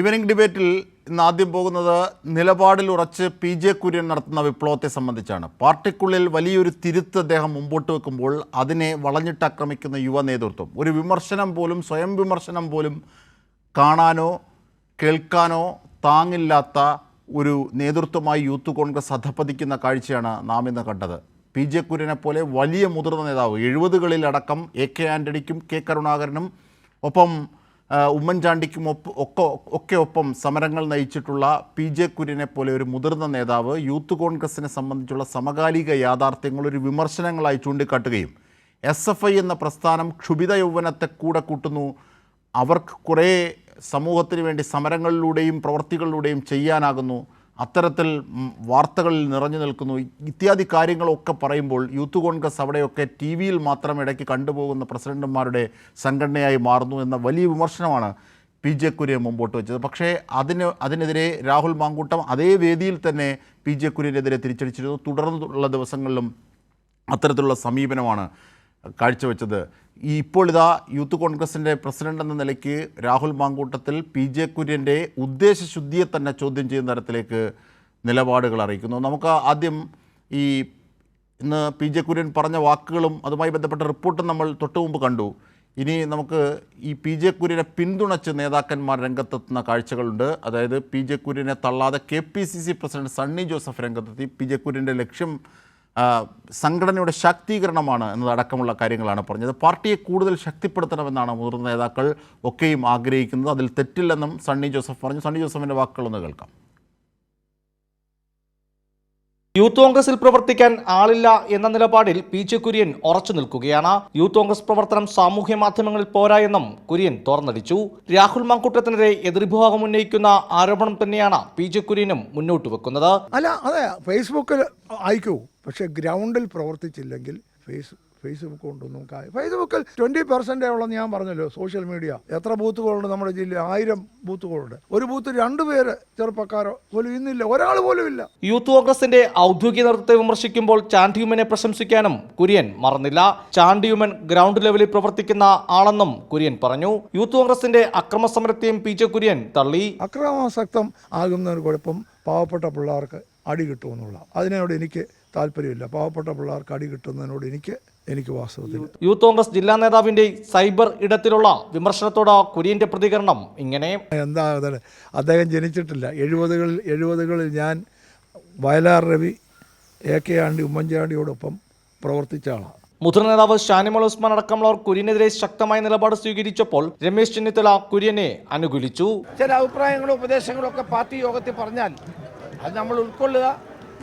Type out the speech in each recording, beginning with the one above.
Evening ഡിബേറ്റിൽ ഇന്ന് ആദ്യം പോകുന്നത് നിലപാടിൽ ഉറച്ച് പി ജെ കുര്യൻ നടത്തുന്ന വിപ്ലവത്തെ സംബന്ധിച്ചാണ്. പാർട്ടിക്കുള്ളിൽ വലിയൊരു തിരുത്ത് അദ്ദേഹം മുമ്പോട്ട് വെക്കുമ്പോൾ അതിനെ വളഞ്ഞിട്ടാക്രമിക്കുന്ന യുവ നേതൃത്വം. ഒരു വിമർശനം പോലും, സ്വയം വിമർശനം പോലും കാണാനോ കേൾക്കാനോ താങ്ങില്ലാത്ത ഒരു നേതൃത്വമായി യൂത്ത് കോൺഗ്രസ് അധപ്പതിക്കുന്ന കാഴ്ചയാണ് നാം ഇന്ന് കണ്ടത്. പി ജെ കുര്യനെ പോലെ വലിയ മുതിർന്ന നേതാവ് 70കളിലടക്കം എ കെ ആൻ്റണിക്കും കെ കരുണാകരനും ഒപ്പം ഉമ്മൻചാണ്ടിക്കും ഒപ്പം സമരങ്ങൾ നയിച്ചിട്ടുള്ള പി ജെ കുര്യനെ പോലെ ഒരു മുതിർന്ന നേതാവ് യൂത്ത് കോൺഗ്രസിനെ സംബന്ധിച്ചുള്ള സമകാലിക യാഥാർത്ഥ്യങ്ങൾ ഒരു വിമർശനങ്ങളായി ചൂണ്ടിക്കാട്ടുകയും SFI എന്ന പ്രസ്ഥാനം ക്ഷുഭിത യൗവനത്തെ കൂടെ കൂട്ടുന്നു, അവർക്ക് കുറേ സമൂഹത്തിന് വേണ്ടി സമരങ്ങളിലൂടെയും പ്രവർത്തികളിലൂടെയും ചെയ്യാനാകുന്നു, അത്തരത്തിൽ വാർത്തകളിൽ നിറഞ്ഞു നിൽക്കുന്നു ഇത്യാദി കാര്യങ്ങളൊക്കെ പറയുമ്പോൾ യൂത്ത് കോൺഗ്രസ് അവിടെയൊക്കെ ടി വിയിൽ മാത്രം ഇടയ്ക്ക് കണ്ടുപോകുന്ന പ്രസിഡന്റുമാരുടെ സംഘടനയായി മാറുന്നു എന്ന വലിയ വിമർശനമാണ് പി ജെ കുര്യൻ മുമ്പോട്ട് വെച്ചത്. പക്ഷേ അതിനെതിരെ രാഹുൽ മാങ്കൂട്ടം അതേ വേദിയിൽ തന്നെ പി ജെ കുര്യനെതിരെ തിരിച്ചടിച്ചിരുന്നു. തുടർന്നുള്ള ദിവസങ്ങളിലും അത്തരത്തിലുള്ള സമീപനമാണ് കാഴ്ചവെച്ചത്. ഇപ്പോൾ ഇതാ യൂത്ത് കോൺഗ്രസിൻ്റെ പ്രസിഡന്റ് എന്ന നിലയ്ക്ക് രാഹുൽ മാങ്കൂട്ടത്തിൽ പി ജെ കുര്യൻ്റെ ഉദ്ദേശശുദ്ധിയെ തന്നെ ചോദ്യം ചെയ്യുന്ന തരത്തിലേക്ക് നിലപാടുകൾ അറിയിക്കുന്നു. നമുക്ക് ആദ്യം ഇന്ന് പി ജെ കുര്യൻ പറഞ്ഞ വാക്കുകളും അതുമായി ബന്ധപ്പെട്ട റിപ്പോർട്ടും നമ്മൾ തൊട്ടു മുമ്പ് കണ്ടു. ഇനി നമുക്ക് ഈ പി ജെ കുര്യനെ പിന്തുണച്ച് നേതാക്കന്മാർ രംഗത്തെത്തുന്ന കാഴ്ചകളുണ്ട്. അതായത് പി ജെ കുര്യനെ തള്ളാതെ KPCC പ്രസിഡന്റ് സണ്ണി ജോസഫ് രംഗത്തെത്തി. പി ജെ കുര്യൻ്റെ ലക്ഷ്യം സംഘടനയുടെ ശാക്തീകരണമാണ് എന്നതടക്കമുള്ള കാര്യങ്ങളാണ് പറഞ്ഞത്. പാർട്ടിയെ കൂടുതൽ ശക്തിപ്പെടുത്തണമെന്നാണ് മുതിർന്ന നേതാക്കൾ ഒക്കെയും ആഗ്രഹിക്കുന്നത്. അതിൽ തെറ്റില്ലെന്നും സണ്ണി ജോസഫ് പറഞ്ഞു. സണ്ണി ജോസഫിൻ്റെ വാക്കുകളൊന്ന് കേൾക്കാം. യൂത്ത് കോൺഗ്രസിൽ പ്രവർത്തിക്കാൻ ആളില്ല എന്ന നിലപാടിൽ പി ജെ കുര്യൻ ഉറച്ചു നിൽക്കുകയാണ്. യൂത്ത് കോൺഗ്രസ് പ്രവർത്തനം സാമൂഹ്യ മാധ്യമങ്ങളിൽ പോരാ എന്നും കുര്യൻ തുറന്നടിച്ചു. രാഹുൽ മാങ്കൂട്ടത്തിനെതിരെ എതിർവിഭാഗം ഉന്നയിക്കുന്ന ആരോപണം തന്നെയാണ് പി ജെ കുര്യനും മുന്നോട്ട് വെക്കുന്നത്. അതെ, ഫേസ്ബുക്കിൽ അയക്കൂ, പക്ഷേ ഗ്രൗണ്ടിൽ പ്രവർത്തിച്ചില്ലെങ്കിൽ ഫേസ്ബുക്ക് കൊണ്ടൊന്നും ഫേസ്ബുക്കിൽ 20% ഞാൻ പറഞ്ഞല്ലോ. സോഷ്യൽ മീഡിയ എത്ര ബൂത്തുകളുണ്ട് നമ്മുടെ ജില്ലയിൽ? 1000 ബൂത്തുകളുണ്ട്. ഒരു ബൂത്ത് 2 പേര് ചെറുപ്പക്കാരോ പോലും ഇന്നില്ല, ഒരാൾ പോലും ഇല്ല. യൂത്ത് കോൺഗ്രസിന്റെ ഔദ്യോഗിക നേതൃത്വത്തെ വിമർശിക്കുമ്പോൾ ചാണ്ടിയുമനെ പ്രശംസിക്കാനും കുര്യൻ മറന്നില്ല. ചാണ്ടിയുമൻ ഗ്രൗണ്ട് ലെവലിൽ പ്രവർത്തിക്കുന്ന ആളെന്നും കുര്യൻ പറഞ്ഞു. യൂത്ത് കോൺഗ്രസിന്റെ അക്രമസമരത്തെയും പി ജെ കുര്യൻ തള്ളി. അക്രമാസക്തം ആകുന്നതിന് കുഴപ്പം പാവപ്പെട്ട പിള്ളേർക്ക് അടി കിട്ടുമെന്നുള്ള അതിനോട് എനിക്ക് താല്പര്യമില്ല. പാവപ്പെട്ട പിള്ളേർക്ക് അടി കിട്ടുന്നതിനോട് എനിക്ക് വാസ്തവത്തിൽ. യൂത്ത് കോൺഗ്രസ് ജില്ലാ നേതാവിന്റെ സൈബർ ഇടത്തിലുള്ള വിമർശനത്തോട് കുര്യന്റെ പ്രതികരണം ഇങ്ങനെ. എന്താ അദ്ദേഹം ജനിച്ചിട്ടില്ല. 70കളിൽ ഞാൻ വയലാർ രവി, എ കെ ആൻ്റണി, ഉമ്മൻചാണ്ടിയോടൊപ്പം പ്രവർത്തിച്ച ആളാണ്. മുതിർന്ന നേതാവ് ഷാനിമോൾ ഉസ്മാൻ അടക്കമുള്ളവർ കുര്യനെതിരെ ശക്തമായ നിലപാട് സ്വീകരിച്ചപ്പോൾ രമേശ് ചെന്നിത്തല കുര്യനെ അനുകൂലിച്ചു. ചില അഭിപ്രായങ്ങളും ഉപദേശങ്ങളും ഒക്കെ പാർട്ടി യോഗത്തിൽ പറഞ്ഞാൽ അത് നമ്മൾ ഉൾക്കൊള്ളുക,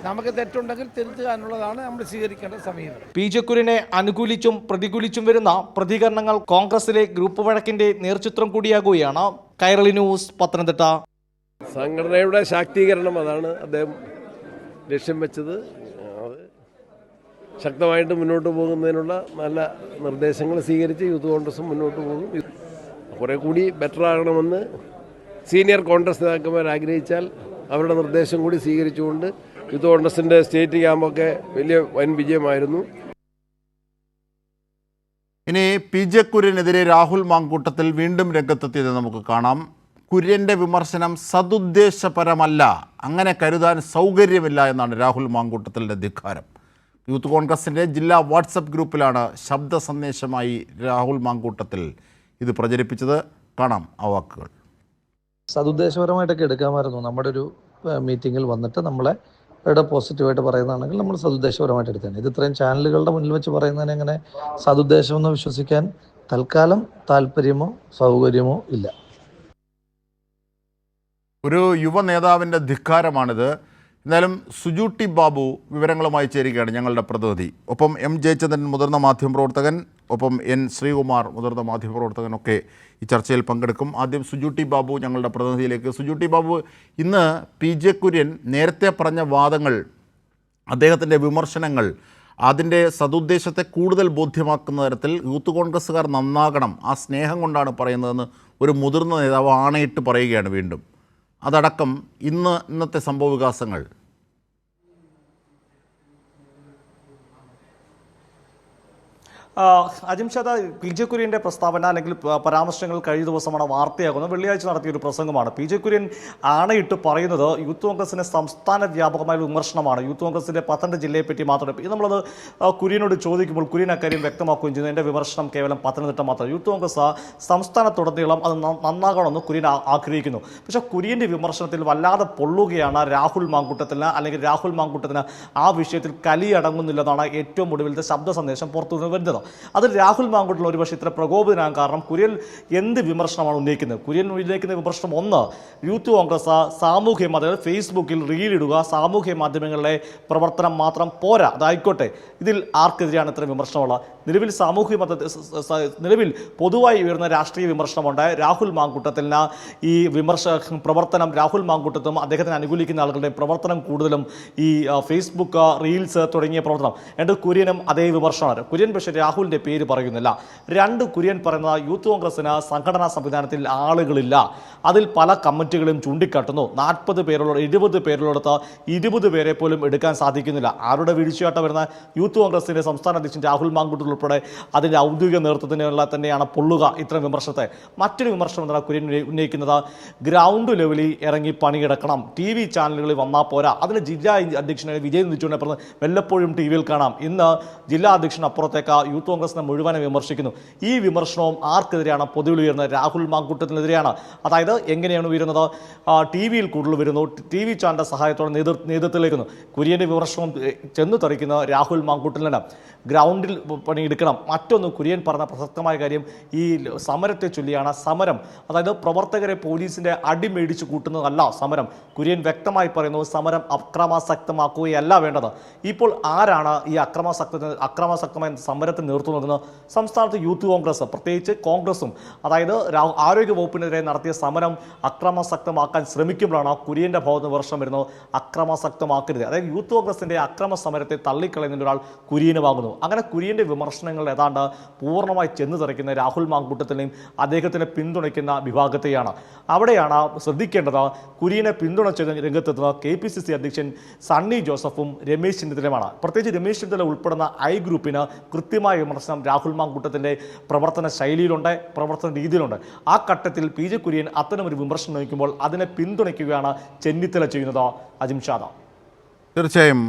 നമുക്ക് തെറ്റുണ്ടെങ്കിൽ തിരുത്തുക നമ്മൾ സ്വീകരിക്കേണ്ട സമീപനം. പി ജെ കുര്യനെ അനുകൂലിച്ചും പ്രതികൂലിച്ചും വരുന്ന പ്രതികരണങ്ങൾ കോൺഗ്രസിലെ ഗ്രൂപ്പ് വഴക്കിന്റെ നേർചിത്രം കൂടിയാകുകയാണ്. കൈരളി ന്യൂസ്, പത്തനംതിട്ട. സംഘടനയുടെ ശാക്തീകരണം, അതാണ് അദ്ദേഹം ലക്ഷ്യം വെച്ചത്. അത് ശക്തമായിട്ട് മുന്നോട്ട് പോകുന്നതിനുള്ള നല്ല നിർദ്ദേശങ്ങൾ സ്വീകരിച്ച് യൂത്ത് കോൺഗ്രസ് മുന്നോട്ട് പോകും. കുറെ കൂടി ബെറ്റർ ആകണമെന്ന് സീനിയർ കോൺഗ്രസ് നേതാക്കന്മാർ ആഗ്രഹിച്ചാൽ അവരുടെ നിർദ്ദേശം കൂടി സ്വീകരിച്ചുകൊണ്ട് യൂത്ത് കോൺഗ്രസിൻ്റെ സ്റ്റേറ്റ് ക്യാമ്പൊക്കെ വലിയ വൻ വിജയമായിരുന്നു. ഇനി പി ജെ കുര്യനെതിരെ രാഹുൽ മാങ്കൂട്ടത്തിൽ വീണ്ടും രംഗത്തെത്തിയത് നമുക്ക് കാണാം. കുര്യൻ്റെ വിമർശനം സതുദ്ദേശപരമല്ല, അങ്ങനെ കരുതാൻ സൗകര്യമില്ല എന്നാണ് രാഹുൽ മാങ്കൂട്ടത്തിൻ്റെ ധിക്കാരം. യൂത്ത് കോൺഗ്രസിൻ്റെ ജില്ലാ വാട്സപ്പ് ഗ്രൂപ്പിലാണ് ശബ്ദ സന്ദേശമായി രാഹുൽ മാങ്കൂട്ടത്തിൽ ഇത് പ്രചരിപ്പിച്ചത്. കാണാം ആ വാക്കുകൾ. സതുദ്ദേശപരമായിട്ടൊക്കെ എടുക്കാമായിരുന്നു. നമ്മുടെ ഒരു മീറ്റിങ്ങിൽ വന്നിട്ട് നമ്മളെ ഇവിടെ പോസിറ്റീവായിട്ട് പറയുന്നതാണെങ്കിൽ നമ്മൾ സതുദ്ദേശപരമായിട്ട് എടുത്തേനെ. ഇത് ഇത്രയും ചാനലുകളുടെ മുന്നിൽ വെച്ച് പറയുന്നതിന് എങ്ങനെ സതുദ്ദേശമെന്ന് വിശ്വസിക്കാൻ തൽക്കാലം താല്പര്യമോ സൗകര്യമോ ഇല്ല. ഒരു യുവ നേതാവിൻ്റെ ധിക്കാരമാണിത്. എന്നാലും സുജു ടി ബാബു വിവരങ്ങളുമായി ചേരുകയാണ്, ഞങ്ങളുടെ പ്രതിനിധി. ഒപ്പം M ജയചന്ദ്രൻ, മുതിർന്ന മാധ്യമപ്രവർത്തകൻ, ഒപ്പം N ശ്രീകുമാർ, മുതിർന്ന മാധ്യമപ്രവർത്തകനൊക്കെ ഈ ചർച്ചയിൽ പങ്കെടുക്കും. ആദ്യം സുജു ടി ബാബു ഞങ്ങളുടെ പ്രതിനിധിയിലേക്ക്. സുജു ടി ബാബു, ഇന്ന് പി ജെ കുര്യൻ നേരത്തെ പറഞ്ഞ വാദങ്ങൾ, അദ്ദേഹത്തിൻ്റെ വിമർശനങ്ങൾ, അതിൻ്റെ സതുദ്ദേശത്തെ കൂടുതൽ ബോധ്യമാക്കുന്ന തരത്തിൽ യൂത്ത് കോൺഗ്രസ്സുകാർ നന്നാകണം, ആ സ്നേഹം കൊണ്ടാണ് പറയുന്നതെന്ന് ഒരു മുതിർന്ന നേതാവ് ആണയിട്ട് പറയുകയാണ് വീണ്ടും. അതടക്കം ഇന്നത്തെ സംഭവവികാസങ്ങൾ. അജിംഷാദ, PJ കുര്യൻ്റെ പ്രസ്താവന അല്ലെങ്കിൽ പരാമർശങ്ങൾ കഴിഞ്ഞ ദിവസമാണ് വാർത്തയാകുന്നത്. വെള്ളിയാഴ്ച നടത്തിയ ഒരു പ്രസംഗമാണ്. PJ കുര്യൻ ആണയിട്ട് പറയുന്നത് യൂത്ത് കോൺഗ്രസിന്റെ സംസ്ഥാന വ്യാപകമായ വിമർശനമാണ്. യൂത്ത് കോൺഗ്രസിന്റെ 12 ജില്ലയെ പറ്റി മാത്രമേ. ഇത് നമ്മളത് കുര്യനോട് ചോദിക്കുമ്പോൾ കുര്യൻ അക്കാര്യം വ്യക്തമാക്കുകയും ചെയ്യുന്നു. എൻ്റെ വിമർശനം കേവലം പത്തനംതിട്ട മാത്രം. യൂത്ത് കോൺഗ്രസ് സംസ്ഥാനത്തുടനീളം അത് നന്നാകണമെന്ന് കുര്യൻ ആഗ്രഹിക്കുന്നു. പക്ഷേ കുര്യൻ്റെ വിമർശനത്തിൽ വല്ലാതെ പൊള്ളുകയാണ് രാഹുൽ മാങ്കൂട്ടത്തിന്. അല്ലെങ്കിൽ രാഹുൽ മാങ്കൂട്ടത്തിന് ആ വിഷയത്തിൽ കലിയടങ്ങുന്നില്ലെന്നാണ് ഏറ്റവും ഒടുവിലത്തെ ശബ്ദ സന്ദേശം പുറത്തു വരുന്നത്. അത് രാഹുൽ മാങ്കൂട്ടൽ ഒരുപക്ഷെ ഇത്ര പ്രകോപിതനാകാൻ കാരണം കുര്യൻ എന്ത് വിമർശനമാണ് ഉന്നയിക്കുന്നത്? കുര്യൻ ഉന്നയിക്കുന്ന വിമർശനം ഒന്ന്, യൂത്ത് കോൺഗ്രസ് സാമൂഹ്യ മാധ്യമങ്ങൾ ഫേസ്ബുക്കിൽ റീലിടുക, സാമൂഹ്യ മാധ്യമങ്ങളിലെ പ്രവർത്തനം മാത്രം പോരാ, അതായിക്കോട്ടെ. ഇതിൽ ആർക്കെതിരെയാണ് ഇത്ര വിമർശനമുള്ളത്? നിലവിൽ പൊതുവായി ഉയർന്ന രാഷ്ട്രീയ വിമർശനമുണ്ട്. രാഹുൽ മാങ്കൂട്ടത്തിന് ഈ പ്രവർത്തനം, രാഹുൽ മാങ്കൂട്ടത്തും അദ്ദേഹത്തിന് അനുകൂലിക്കുന്ന ആളുകളുടെ പ്രവർത്തനം കൂടുതലും ഈ ഫേസ്ബുക്ക് റീൽസ് തുടങ്ങിയ പ്രവർത്തനം. രണ്ട് കുര്യനും അതേ വിമർശനമാണ്. കുര്യൻ പക്ഷേ രാഹുലിൻ്റെ പേര് പറയുന്നില്ല. കുര്യൻ പറയുന്നത് യൂത്ത് കോൺഗ്രസിന് സംഘടനാ സംവിധാനത്തിൽ ആളുകളില്ല. അതിൽ പല കമ്മിറ്റികളും ചൂണ്ടിക്കാട്ടുന്നു. 40 പേരുള്ള 70 പേരുള്ളടത്ത് 20 പേരെ പോലും എടുക്കാൻ സാധിക്കുന്നില്ല. ആരുടെ വീഴ്ചയായിട്ട് വരുന്ന യൂത്ത് കോൺഗ്രസിൻ്റെ സംസ്ഥാന അധ്യക്ഷൻ രാഹുൽ മാങ്കൂട്ടൽ ഉൾപ്പെടെ അതിൻ്റെ ഔദ്യോഗിക നേതൃത്വത്തിനുള്ള തന്നെയാണ് പൊള്ളുക ഇത്തരം വിമർശനത്തെ. മറ്റൊരു വിമർശനം എന്താണ് കുര്യൻ ഉന്നയിക്കുന്നത്? ഗ്രൗണ്ട് ലെവലിൽ ഇറങ്ങി പണിയെടുക്കണം, TV ചാനലുകളിൽ വന്നാൽ പോരാ. അതിന് ജില്ലാ അധ്യക്ഷനെ വിജയ് നിച്ചുവിനെ പറഞ്ഞ് വല്ലപ്പോഴും TV യിൽ കാണാം. ഇന്ന് ജില്ലാ അധ്യക്ഷൻ അപ്പുറത്തേക്ക് യൂത്ത് കോൺഗ്രസിനെ മുഴുവനെ വിമർശിക്കുന്നു. ഈ വിമർശനവും ആർക്കെതിരെയാണ്? പൊതുവിൽ ഉയർന്നത് രാഹുൽ മാങ്കൂട്ടത്തിനെതിരെയാണ്. അതായത് എങ്ങനെയാണ് ഉയരുന്നത്? TV യിൽ കൂടുതൽ വരുന്നു, TV ചാനലിൻ്റെ സഹായത്തോടെ നേതൃത്വത്തിലേക്ക് വരുന്നു. കുര്യൻ്റെ വിമർശനം ചെന്നു തെറിക്കുന്നത് രാഹുൽ മാങ്കൂട്ടലിനാണ്. ഗ്രൗണ്ടിൽ പണിയെടുക്കണം. മറ്റൊന്ന് കുര്യൻ പറഞ്ഞ പ്രസക്തമായ കാര്യം ഈ സമരത്തെ ചൊല്ലിയാണ്. സമരം അതായത് പ്രവർത്തകരെ പോലീസിൻ്റെ അടിമേടിച്ച് കൂട്ടുന്നതല്ല സമരം. കുര്യൻ വ്യക്തമായി പറയുന്നു, സമരം അക്രമാസക്തമാക്കുകയല്ല വേണ്ടത്. ഇപ്പോൾ ആരാണ് ഈ അക്രമാസക്തമായ സമരത്തിന് നേതൃത്വം നൽകുന്നത്? സംസ്ഥാനത്ത് യൂത്ത് കോൺഗ്രസ്, പ്രത്യേകിച്ച് കോൺഗ്രസും. അതായത് ആരോഗ്യ വകുപ്പിനെതിരെ നടത്തിയ സമരം അക്രമാസക്തമാക്കാൻ ശ്രമിക്കുമ്പോഴാണ് കുര്യൻ്റെ ഭാഗത്ത് വർഷം വരുന്നത്. അക്രമാസക്തമാക്കരുത്. അതായത് യൂത്ത് കോൺഗ്രസിൻ്റെ അക്രമ സമരത്തെ തള്ളിക്കളയുന്ന ഒരാൾ കുര്യന് വാങ്ങുന്നു. അങ്ങനെ കുര്യൻ്റെ വിമർശനങ്ങൾ ഏതാണ്ട് പൂർണ്ണമായി ചെന്ന് തെറിക്കുന്ന രാഹുൽ മാങ്കൂട്ടത്തിനെയും അദ്ദേഹത്തിനെ പിന്തുണയ്ക്കുന്ന വിഭാഗത്തെയാണ്. അവിടെയാണ് ശ്രദ്ധിക്കേണ്ടത്. കുര്യനെ പിന്തുണച്ച രംഗത്തെത്തുന്ന KPCC അധ്യക്ഷൻ സണ്ണി ജോസഫും രമേശ് ചെന്നിത്തലയുമാണ്. പ്രത്യേകിച്ച് രമേശ് ചെന്നിത്തല ഉൾപ്പെടുന്ന I ഗ്രൂപ്പിന് കൃത്യമായ വിമർശനം രാഹുൽ മാങ്കൂട്ടത്തിൻ്റെ പ്രവർത്തന ശൈലിയിലുണ്ട്, പ്രവർത്തന രീതിയിലുണ്ട്. ആ ഘട്ടത്തിൽ PJ കുര്യൻ അത്തരമൊരു വിമർശനം നയിക്കുമ്പോൾ അതിനെ പിന്തുണയ്ക്കുകയാണ് ചെന്നിത്തല ചെയ്യുന്നത്. അജിംഷാദ, തീർച്ചയായും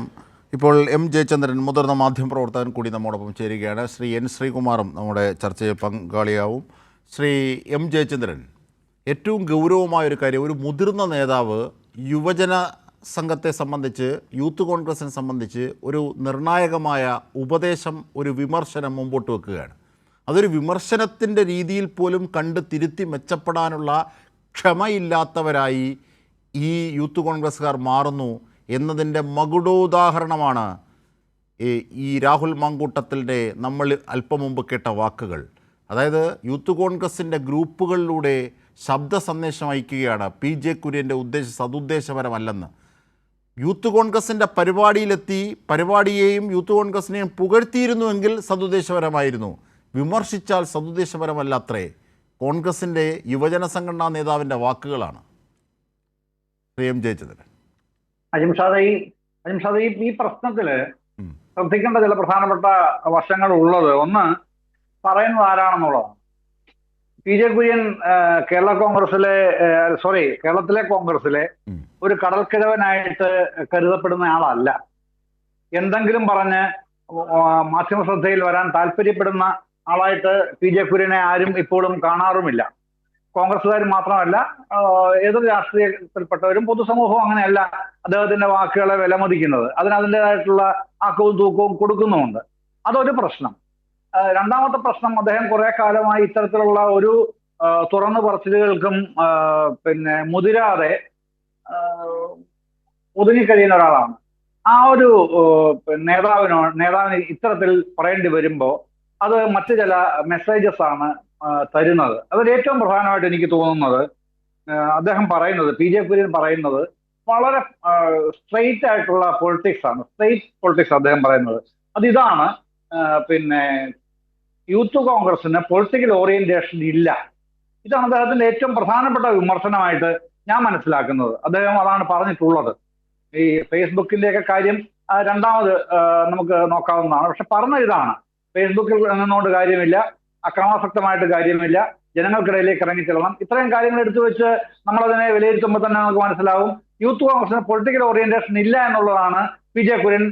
ഇപ്പോൾ M. ജയചന്ദ്രൻ, മുതിർന്ന മാധ്യമപ്രവർത്തകൻ കൂടി നമ്മോടൊപ്പം ചേരുകയാണ്. ശ്രീ N. ശ്രീകുമാറും നമ്മുടെ ചർച്ചയിൽ പങ്കാളിയാവും. ശ്രീ M. ജയചന്ദ്രൻ, ഏറ്റവും ഗൗരവമായൊരു കാര്യം, ഒരു മുതിർന്ന നേതാവ് യുവജന സംഘത്തെ സംബന്ധിച്ച്, യൂത്ത് കോൺഗ്രസിനെ സംബന്ധിച്ച് ഒരു നിർണായകമായ ഉപദേശം, ഒരു വിമർശനം മുമ്പോട്ട് വെക്കുകയാണ്. അതൊരു വിമർശനത്തിൻ്റെ രീതിയിൽ പോലും കണ്ട് തിരുത്തി മെച്ചപ്പെടാനുള്ള ക്ഷമയില്ലാത്തവരായി ഈ യൂത്ത് കോൺഗ്രസ്സുകാർ മാറുന്നു എന്നതിൻ്റെ മകുടോദാഹരണമാണ് ഈ രാഹുൽ മാങ്കൂട്ടത്തിൻ്റെ നമ്മൾ അല്പം മുമ്പ് കേട്ട വാക്കുകൾ. അതായത് യൂത്ത് കോൺഗ്രസിൻ്റെ ഗ്രൂപ്പുകളിലൂടെ ശബ്ദ സന്ദേശം അയക്കുകയാണ് PJ കുര്യൻ്റെ സതുദ്ദേശപരമല്ലെന്ന്. യൂത്ത് കോൺഗ്രസിൻ്റെ പരിപാടിയിലെത്തി പരിപാടിയെയും യൂത്ത് കോൺഗ്രസിനെയും പുകഴ്ത്തിയിരുന്നുവെങ്കിൽ സതുദ്ദേശപരമായിരുന്നു. വിമർശിച്ചാൽ സതുദ്ദേശപരമല്ല അത്രേ. കോൺഗ്രസിൻ്റെ യുവജന സംഘടനാ നേതാവിൻ്റെ വാക്കുകളാണ്. ശ്രീ M. ജയചന്ദ്രൻ, അജിംഷാദ ഈ പ്രശ്നത്തില് ശ്രദ്ധിക്കേണ്ട ചില പ്രധാനപ്പെട്ട വശങ്ങൾ ഉള്ളത്. ഒന്ന്, പറയുന്നത് ആരാണെന്നുള്ളതാണ്. PJ കുര്യൻ കേരളത്തിലെ കോൺഗ്രസിലെ ഒരു കടൽക്കിഴവനായിട്ട് കരുതപ്പെടുന്ന ആളല്ല. എന്തെങ്കിലും പറഞ്ഞ് മാധ്യമ ശ്രദ്ധയിൽ വരാൻ താല്പര്യപ്പെടുന്ന ആളായിട്ട് PJ കുര്യനെ ആരും ഇപ്പോഴും കാണാറുമില്ല. കോൺഗ്രസ്സുകാർ മാത്രമല്ല, ഏതൊരു രാഷ്ട്രീയത്തിൽപ്പെട്ടവരും പൊതുസമൂഹവും അങ്ങനെയല്ല അദ്ദേഹത്തിന്റെ വാക്കുകളെ വിലമതിക്കുന്നത്. അതിൻ്റെതായിട്ടുള്ള ആക്കവും തൂക്കവും കൊടുക്കുന്നുമുണ്ട്. അതൊരു പ്രശ്നം. രണ്ടാമത്തെ പ്രശ്നം, അദ്ദേഹം കുറെ കാലമായി ഇത്തരത്തിലുള്ള ഒരു തുറന്നു പറച്ചിലുകൾക്കും മുതിരാതെ ഒതുങ്ങിക്കഴിയുന്ന ഒരാളാണ്. ആ ഒരു നേതാവിന് ഇത്തരത്തിൽ പറയേണ്ടി വരുമ്പോൾ അത് മറ്റു ചില മെസ്സേജസ് ആണ് തരുന്നത്. അതിൽ ഏറ്റവും പ്രധാനമായിട്ട് എനിക്ക് തോന്നുന്നത്, അദ്ദേഹം പറയുന്നത്, PJ കുര്യൻ പറയുന്നത് വളരെ സ്ട്രെയിറ്റ് ആയിട്ടുള്ള പൊളിറ്റിക്സ് ആണ്. സ്ട്രെയിറ്റ് പൊളിറ്റിക്സ് അദ്ദേഹം പറയുന്നത്. അതിതാണ്, യൂത്ത് കോൺഗ്രസിന് പൊളിറ്റിക്കൽ ഓറിയന്റേഷൻ ഇല്ല. ഇതാണ് അദ്ദേഹത്തിന്റെ ഏറ്റവും പ്രധാനപ്പെട്ട വിമർശനമായിട്ട് ഞാൻ മനസ്സിലാക്കുന്നത്. അദ്ദേഹം അതാണ് പറഞ്ഞിട്ടുള്ളത്. ഈ ഫേസ്ബുക്കിന്റെയൊക്കെ കാര്യം രണ്ടാമത് നമുക്ക് നോക്കാവുന്നതാണ്. പക്ഷെ പറഞ്ഞ ഇതാണ്, ഫേസ്ബുക്കിൽ നിന്നുകൊണ്ട് കാര്യമില്ല, അക്രമാസക്തമായിട്ട് കാര്യമില്ല, ജനങ്ങൾക്കിടയിലേക്ക് ഇറങ്ങിച്ചെല്ലണം. ഇത്രയും കാര്യങ്ങൾ എടുത്തു വെച്ച് നമ്മളതിനെ വിലയിരുത്തുമ്പോൾ തന്നെ നമുക്ക് മനസ്സിലാവും യൂത്ത് കോൺഗ്രസിന് പൊളിറ്റിക്കൽ ഓറിയന്റേഷൻ ഇല്ല എന്നുള്ളതാണ് PJ കുര്യൻ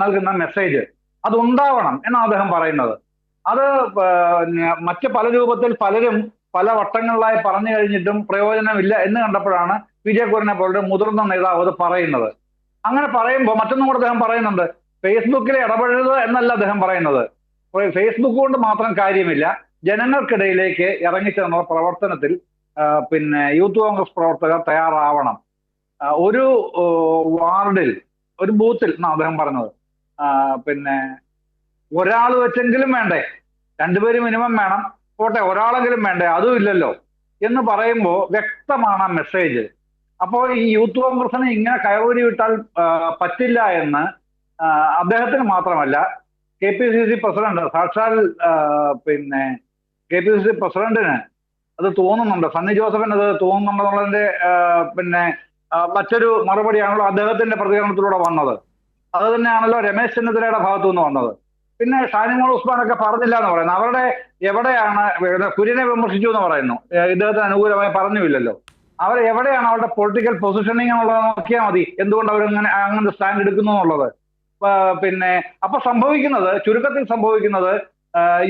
നൽകുന്ന മെസ്സേജ്. അത് ഉണ്ടാവണം എന്നാണ് അദ്ദേഹം പറയുന്നത്. അത് മറ്റ് പല രൂപത്തിൽ പലരും പല വട്ടങ്ങളിലായി പറഞ്ഞു കഴിഞ്ഞിട്ടും പ്രയോജനമില്ല എന്ന് കണ്ടപ്പോഴാണ് PJ കുര്യനെ പോലുള്ള മുതിർന്ന നേതാവ് അത് പറയുന്നത്. അങ്ങനെ പറയുമ്പോൾ മറ്റൊന്നും കൂടെ അദ്ദേഹം പറയുന്നുണ്ട്, ഫേസ്ബുക്കിൽ ഇടപെടരുത് എന്നല്ല അദ്ദേഹം പറയുന്നത്. ഫേസ്ബുക്ക് കൊണ്ട് മാത്രം കാര്യമില്ല, ജനങ്ങൾക്കിടയിലേക്ക് ഇറങ്ങിച്ചെന്ന പ്രവർത്തനത്തിൽ യൂത്ത് കോൺഗ്രസ് പ്രവർത്തകർ തയ്യാറാവണം. ഒരു വാർഡിൽ ഒരു ബൂത്തിൽ എന്നാണ് അദ്ദേഹം പറഞ്ഞത്, ഒരാൾ വെച്ചെങ്കിലും വേണ്ടേ, രണ്ടുപേര് മിനിമം വേണം, പോട്ടെ ഒരാളെങ്കിലും വേണ്ടേ, അതും ഇല്ലല്ലോ എന്ന് പറയുമ്പോൾ വ്യക്തമാണ് ആ മെസ്സേജ്. അപ്പോൾ ഈ യൂത്ത് കോൺഗ്രസിന് ഇങ്ങനെ കയറൂരി വിട്ടാൽ പറ്റില്ല എന്ന് അദ്ദേഹത്തിന് മാത്രമല്ല KPCC പ്രസിഡന്റ്, സാക്ഷാൽ KPCC പ്രസിഡന്റിന് അത് തോന്നുന്നുണ്ട്, സണ്ണി ജോസഫിന് അത് തോന്നുന്നുണ്ടെന്നുള്ളതിന്റെ മറ്റൊരു മറുപടിയാണല്ലോ അദ്ദേഹത്തിന്റെ പ്രതികരണത്തിലൂടെ വന്നത്. അത് തന്നെയാണല്ലോ രമേശ് ചെന്നിത്തലയുടെ ഭാഗത്തു നിന്ന് വന്നത്. പിന്നെ ഷാനിമോൾ ഉസ്മാനൊക്കെ പറഞ്ഞില്ല എന്ന് പറയുന്നത്, അവരുടെ എവിടെയാണ് കുര്യനെ വിമർശിച്ചു എന്ന് പറയുന്നു, ഇദ്ദേഹത്തിന് അനുകൂലമായി പറഞ്ഞില്ലല്ലോ. അവർ എവിടെയാണ് അവരുടെ പൊളിറ്റിക്കൽ പൊസിഷനിങ് എന്നുള്ളത് നോക്കിയാൽ മതി, എന്തുകൊണ്ട് അങ്ങനെ സ്റ്റാൻഡ് എടുക്കുന്നു എന്നുള്ളത്. അപ്പൊ ചുരുക്കത്തിൽ സംഭവിക്കുന്നത്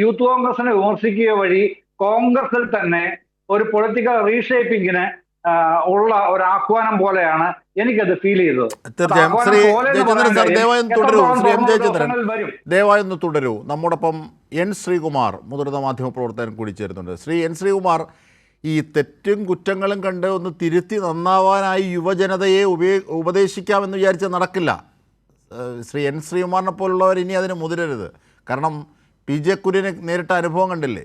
യൂത്ത് കോൺഗ്രസിനെ വിമർശിക്കുക വഴി കോൺഗ്രസിൽ തന്നെ ഒരു പൊളിറ്റിക്കൽ റീഷേപ്പിങ്ങിന് ഉള്ള ഒരു ആഹ്വാനം പോലെയാണ് എനിക്കത് ഫീൽ ചെയ്തത്. തീർച്ചയായും ശ്രീ ജയചന്ദ്രൻ സാർ ദയവായൊന്ന് തുടരൂ. ശ്രീ M. ജയചന്ദ്രൻ ദയവായൊന്ന് തുടരൂ. നമ്മോടൊപ്പം N. ശ്രീകുമാർ മുതിർന്ന മാധ്യമപ്രവർത്തകൻ കൂടി ചേരുന്നുണ്ട്. ശ്രീ N. ശ്രീകുമാർ, ഈ തെറ്റും കുറ്റങ്ങളും കണ്ട് ഒന്ന് തിരുത്തി നന്നാവാനായി യുവജനതയെ ഉപദേശിക്കാമെന്ന് വിചാരിച്ചാൽ നടക്കില്ല. ശ്രീ N. ശ്രീകുമാറിനെ പോലുള്ളവർ ഇനി അതിന് മുതിരരുത്. കാരണം PJ കുര്യനെ നേരിട്ട അനുഭവം കണ്ടില്ലേ?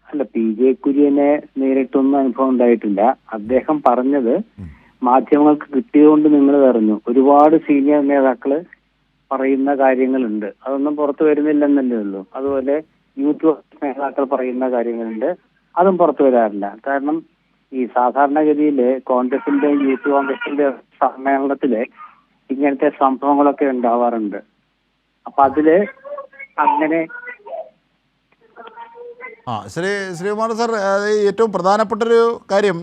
അല്ല, PJ കുര്യനെ നേരിട്ടൊന്നും അനുഭവം ഉണ്ടായിട്ടില്ല. അദ്ദേഹം പറഞ്ഞത് മാധ്യമങ്ങൾക്ക് കിട്ടിയതുകൊണ്ട് നിങ്ങൾ അറിഞ്ഞു. ഒരുപാട് സീനിയർ നേതാക്കള് പറയുന്ന കാര്യങ്ങളുണ്ട്, അതൊന്നും പുറത്തു വരുന്നില്ലെന്നല്ലേ ഉള്ളൂ. അതുപോലെ യൂത്ത് നേതാക്കൾ പറയുന്ന കാര്യങ്ങളുണ്ട്, അതും പുറത്തു വരാറില്ല. കാരണം ഈ സാധാരണഗതിയില് കോൺഗ്രസിന്റെ യൂത്ത് കോൺഗ്രസിന്റെ സമ്മേളനത്തില് ഇങ്ങനത്തെ സംഭവങ്ങളൊക്കെ ഉണ്ടാവാറുണ്ട്. അപ്പൊ അതില് അങ്ങനെ ശ്രീകുമാർ സാർ, ഏറ്റവും പ്രധാനപ്പെട്ടൊരു കാര്യം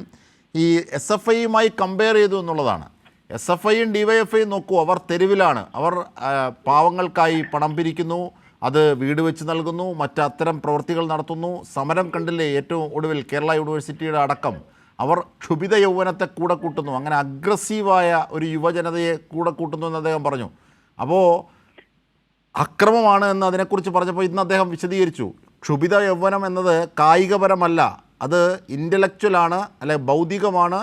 ഈ SFIയുമായി കമ്പയർ ചെയ്തു എന്നുള്ളതാണ്. SFIയും DYFIയും നോക്കൂ, അവർ തെരുവിലാണ്, അവർ പാവങ്ങൾക്കായി പണം പിരിക്കുന്നു, അത് വീട് വെച്ച് നൽകുന്നു, മറ്റത്തരം പ്രവൃത്തികൾ നടത്തുന്നു. സമരം കണ്ടില്ലേ ഏറ്റവും ഒടുവിൽ കേരള യൂണിവേഴ്സിറ്റിയുടെ അടക്കം. അവർ ക്ഷുഭിത യൗവനത്തെ കൂടെ കൂട്ടുന്നു, അങ്ങനെ അഗ്രസീവായ ഒരു യുവജനതയെ കൂടെ കൂട്ടുന്നു എന്ന് അദ്ദേഹം പറഞ്ഞു. അപ്പോൾ അക്രമമാണ് എന്ന് അതിനെക്കുറിച്ച് പറഞ്ഞപ്പോൾ ഇന്ന് അദ്ദേഹം വിശദീകരിച്ചു. ക്ഷുഭിത യൗവനം എന്നത് കായികപരമല്ല, അത് ഇൻ്റലക്ച്വലാണ്, അല്ലെ ഭൗതികമാണ്,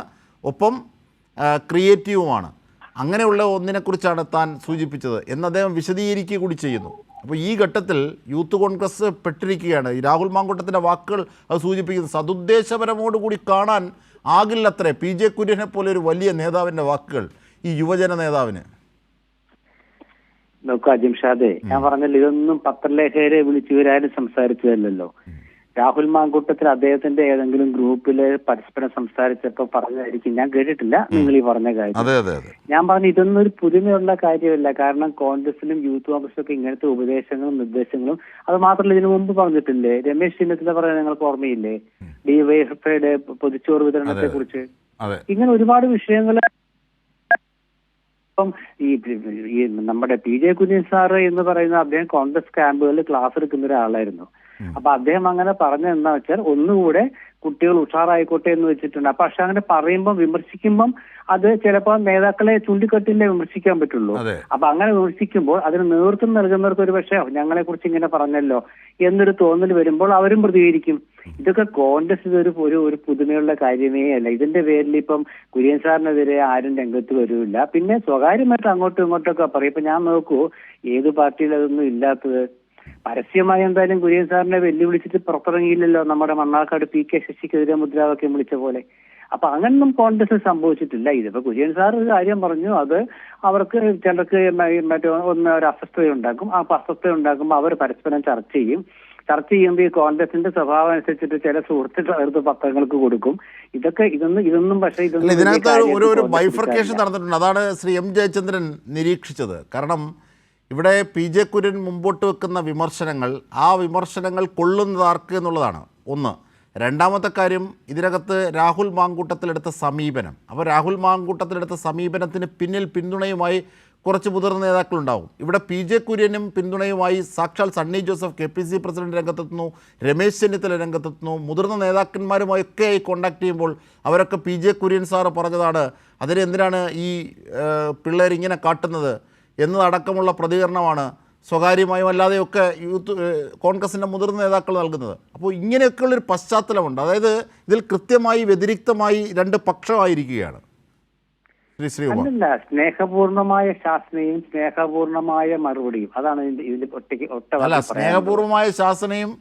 ഒപ്പം ക്രിയേറ്റീവുമാണ്. അങ്ങനെയുള്ള ഒന്നിനെക്കുറിച്ചാണ് താൻ സൂചിപ്പിച്ചത് എന്ന് അദ്ദേഹം വിശദീകരിക്കുക കൂടി ചെയ്യുന്നു. അപ്പോൾ ഈ ഘട്ടത്തിൽ യൂത്ത് കോൺഗ്രസ് പെട്ടിരിക്കുകയാണ്. ഈ രാഹുൽ മാങ്കൂട്ടത്തിൻ്റെ വാക്കുകൾ അത് സൂചിപ്പിക്കുന്നത് സതുദ്ദേശപരമോടുകൂടി കാണാൻ ആകില്ലത്രേ PJ കുര്യനെ പോലെ ഒരു വലിയ നേതാവിൻ്റെ വാക്കുകൾ ഈ യുവജന നേതാവിന്. നോക്കൂ അജിംഷാദെ, ഞാൻ പറഞ്ഞല്ലോ, ഇതൊന്നും പത്രലേഖകരെ വിളിച്ചു വരാനും സംസാരിച്ചതല്ലോ. രാഹുൽ മാങ്കൂട്ടത്തിൽ അദ്ദേഹത്തിന്റെ ഏതെങ്കിലും ഗ്രൂപ്പില് പരസ്പരം സംസാരിച്ചപ്പോ പറഞ്ഞതായിരിക്കും, ഞാൻ കേട്ടിട്ടില്ല നിങ്ങൾ ഈ പറഞ്ഞ കാര്യം. ഞാൻ പറഞ്ഞു ഇതൊന്നും ഒരു പുതുമയുള്ള കാര്യമല്ല. കാരണം കോൺഗ്രസിലും യൂത്ത് കോൺഗ്രസിലും ഒക്കെ ഇങ്ങനത്തെ ഉപദേശങ്ങളും നിർദ്ദേശങ്ങളും, അത് മാത്രമല്ല ഇതിനു മുമ്പ് പറഞ്ഞിട്ടില്ലേ, രമേശ് ചെന്നിത്തല പറയാൻ നിങ്ങൾക്ക് ഓർമ്മയില്ലേ, DYFIയുടെ പൊതിച്ചോറ് വിതരണത്തെ കുറിച്ച്. ഇങ്ങനെ ഒരുപാട് വിഷയങ്ങൾ. ഇപ്പം ഈ നമ്മുടെ PJ കുര്യൻ സാറ് എന്ന് പറയുന്ന അദ്ദേഹം കോൺഗ്രസ് ക്യാമ്പുകളിൽ ക്ലാസ് എടുക്കുന്ന ഒരാളായിരുന്നു. അപ്പൊ അദ്ദേഹം അങ്ങനെ പറഞ്ഞത് എന്താ വെച്ചാൽ, ഒന്നുകൂടെ കുട്ടികൾ ഉഷാറായിക്കോട്ടെ എന്ന് വെച്ചിട്ടുണ്ട്. പക്ഷെ അങ്ങനെ പറയുമ്പോൾ വിമർശിക്കുമ്പം അത് ചിലപ്പോൾ നേതാക്കളെ ചൂണ്ടിക്കെട്ടില്ലേ വിമർശിക്കാൻ പറ്റുള്ളൂ. അപ്പൊ അങ്ങനെ വിമർശിക്കുമ്പോൾ അതിന് നേതൃത്വം നൽകുന്നവർക്ക് ഒരു പക്ഷേ ഞങ്ങളെ കുറിച്ച് ഇങ്ങനെ പറഞ്ഞല്ലോ എന്നൊരു തോന്നൽ വരുമ്പോൾ അവരും പ്രതികരിക്കും. ഇതൊക്കെ കോൺഗ്രസ് ഇതൊരു ഒരു പുതുമയുള്ള കാര്യമേ അല്ല. ഇതിന്റെ പേരിൽ ഇപ്പം കുര്യൻ സാറിനെതിരെ ആരും രംഗത്ത് വരില്ല. പിന്നെ സ്വകാര്യമായിട്ട് അങ്ങോട്ടും ഇങ്ങോട്ടൊക്കെ പറയും. ഇപ്പൊ ഞാൻ നോക്കൂ, ഏത് പാർട്ടിയിൽ അതൊന്നും ഇല്ലാത്തത്. പരസ്യമായി എന്തായാലും കുര്യൻ സാറിനെ വെല്ലുവിളിച്ചിട്ട് പുറത്തിറങ്ങിയില്ലല്ലോ, നമ്മുടെ മണ്ണാർക്കാട് PK ശശിക്കെതിരെ മുദ്രാവാക്യം വിളിച്ച പോലെ. അപ്പൊ അങ്ങനൊന്നും കോൺഗ്രസ് സംഭവിച്ചിട്ടില്ല. ഇതിപ്പോ കുര്യൻ സാർ ഒരു കാര്യം പറഞ്ഞു, അത് അവർക്ക് ചിലർക്ക് ഒരു അസ്വസ്ഥത ഉണ്ടാക്കും. ആ അസ്വസ്ഥത ഉണ്ടാക്കുമ്പോൾ അവർ പരസ്പരം ചർച്ച ചെയ്യുമ്പോൾ ഈ കോൺഗ്രസിന്റെ സ്വഭാവം അനുസരിച്ചിട്ട് ചില സുഹൃത്തുക്കൾ അടുത്ത് പത്രങ്ങൾക്ക് കൊടുക്കും. ഇതൊന്നും പക്ഷേ ഇതിനകത്ത് ഒരു ബൈഫർക്കേഷൻ നടന്നിട്ടുണ്ട്. അതാണ് ശ്രീ M. ജയചന്ദ്രൻ നിരീക്ഷിച്ചത്. കാരണം ഇവിടെ PJ കുര്യൻ മുമ്പോട്ട് വെക്കുന്ന വിമർശനങ്ങൾ, ആ വിമർശനങ്ങൾ കൊള്ളുന്നത് ആർക്ക് എന്നുള്ളതാണ് ഒന്ന്. രണ്ടാമത്തെ കാര്യം, ഇതിനകത്ത് രാഹുൽ മാങ്കൂട്ടത്തിലെടുത്ത സമീപനം. അപ്പോൾ രാഹുൽ മാങ്കൂട്ടത്തിലെടുത്ത സമീപനത്തിന് പിന്നിൽ പിന്തുണയുമായി കുറച്ച് മുതിർന്ന നേതാക്കളുണ്ടാവും. ഇവിടെ PJ കുര്യനും പിന്തുണയുമായി സാക്ഷാൽ സണ്ണി ജോസഫ് KPC പ്രസിഡന്റ് രംഗത്തെത്തുന്നു, രമേശ് ചെന്നിത്തല രംഗത്തെത്തുന്നു. മുതിർന്ന നേതാക്കന്മാരുമായൊക്കെയായി കോണ്ടാക്ട് ചെയ്യുമ്പോൾ അവരൊക്കെ PJ കുര്യൻ സാറ് പറഞ്ഞതാണ് അതിന് എന്തിനാണ് ഈ പിള്ളേരിങ്ങനെ കാട്ടുന്നത് എന്നതടക്കമുള്ള പ്രതികരണമാണ് സ്വകാര്യമായും അല്ലാതെയൊക്കെ കോൺഗ്രസിൻ്റെ മുതിർന്ന നേതാക്കൾ നൽകുന്നത്. അപ്പോൾ ഇങ്ങനെയൊക്കെയുള്ളൊരു പശ്ചാത്തലമുണ്ട്. അതായത് ഇതിൽ കൃത്യമായി വ്യതിരിക്തമായി രണ്ട് പക്ഷമായിരിക്കുകയാണ്. അല്ലല്ല, സ്നേഹപൂർണമായ ശാസനയും സ്നേഹപൂർണമായ മറുപടിയും, അതാണ് ഇതിന്റെ അല്ല, സ്നേഹപൂർവമായ ശാസനയും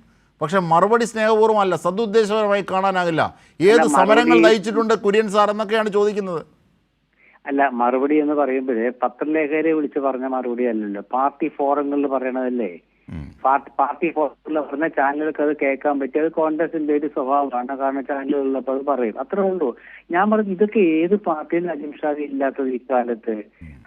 പക്ഷെ മറുപടി സ്നേഹപൂർവ്വമല്ല, സദുദ്ദേശപരമായി കാണാനാകില്ല. ഏത് സമരങ്ങൾ നയിച്ചിട്ടുണ്ട് കുര്യൻ സാർ എന്നൊക്കെയാണ് ചോദിക്കുന്നത്. അല്ല, മറുപടി എന്ന് പറയുമ്പോഴേ പത്രലേഖകരെ വിളിച്ച് പറഞ്ഞ മറുപടി അല്ലല്ലോ, പാർട്ടി ഫോറങ്ങളിൽ പറയണതല്ലേ. പാർട്ടി ഫോറങ്ങളിൽ പറഞ്ഞ ചാനലുകൾക്ക് അത് കേൾക്കാൻ പറ്റും. അത് കോൺഗ്രസിന്റെ ഒരു സ്വഭാവമാണ്. കാരണം ചാനലുകളിലപ്പോൾ അത് പറയും, അത്രേ ഉള്ളൂ. ഞാൻ പറഞ്ഞു ഇതൊക്കെ ഏത് പാർട്ടിയിൽ അജിംഷാദ് ഇല്ലാത്തത് ഇക്കാലത്ത്?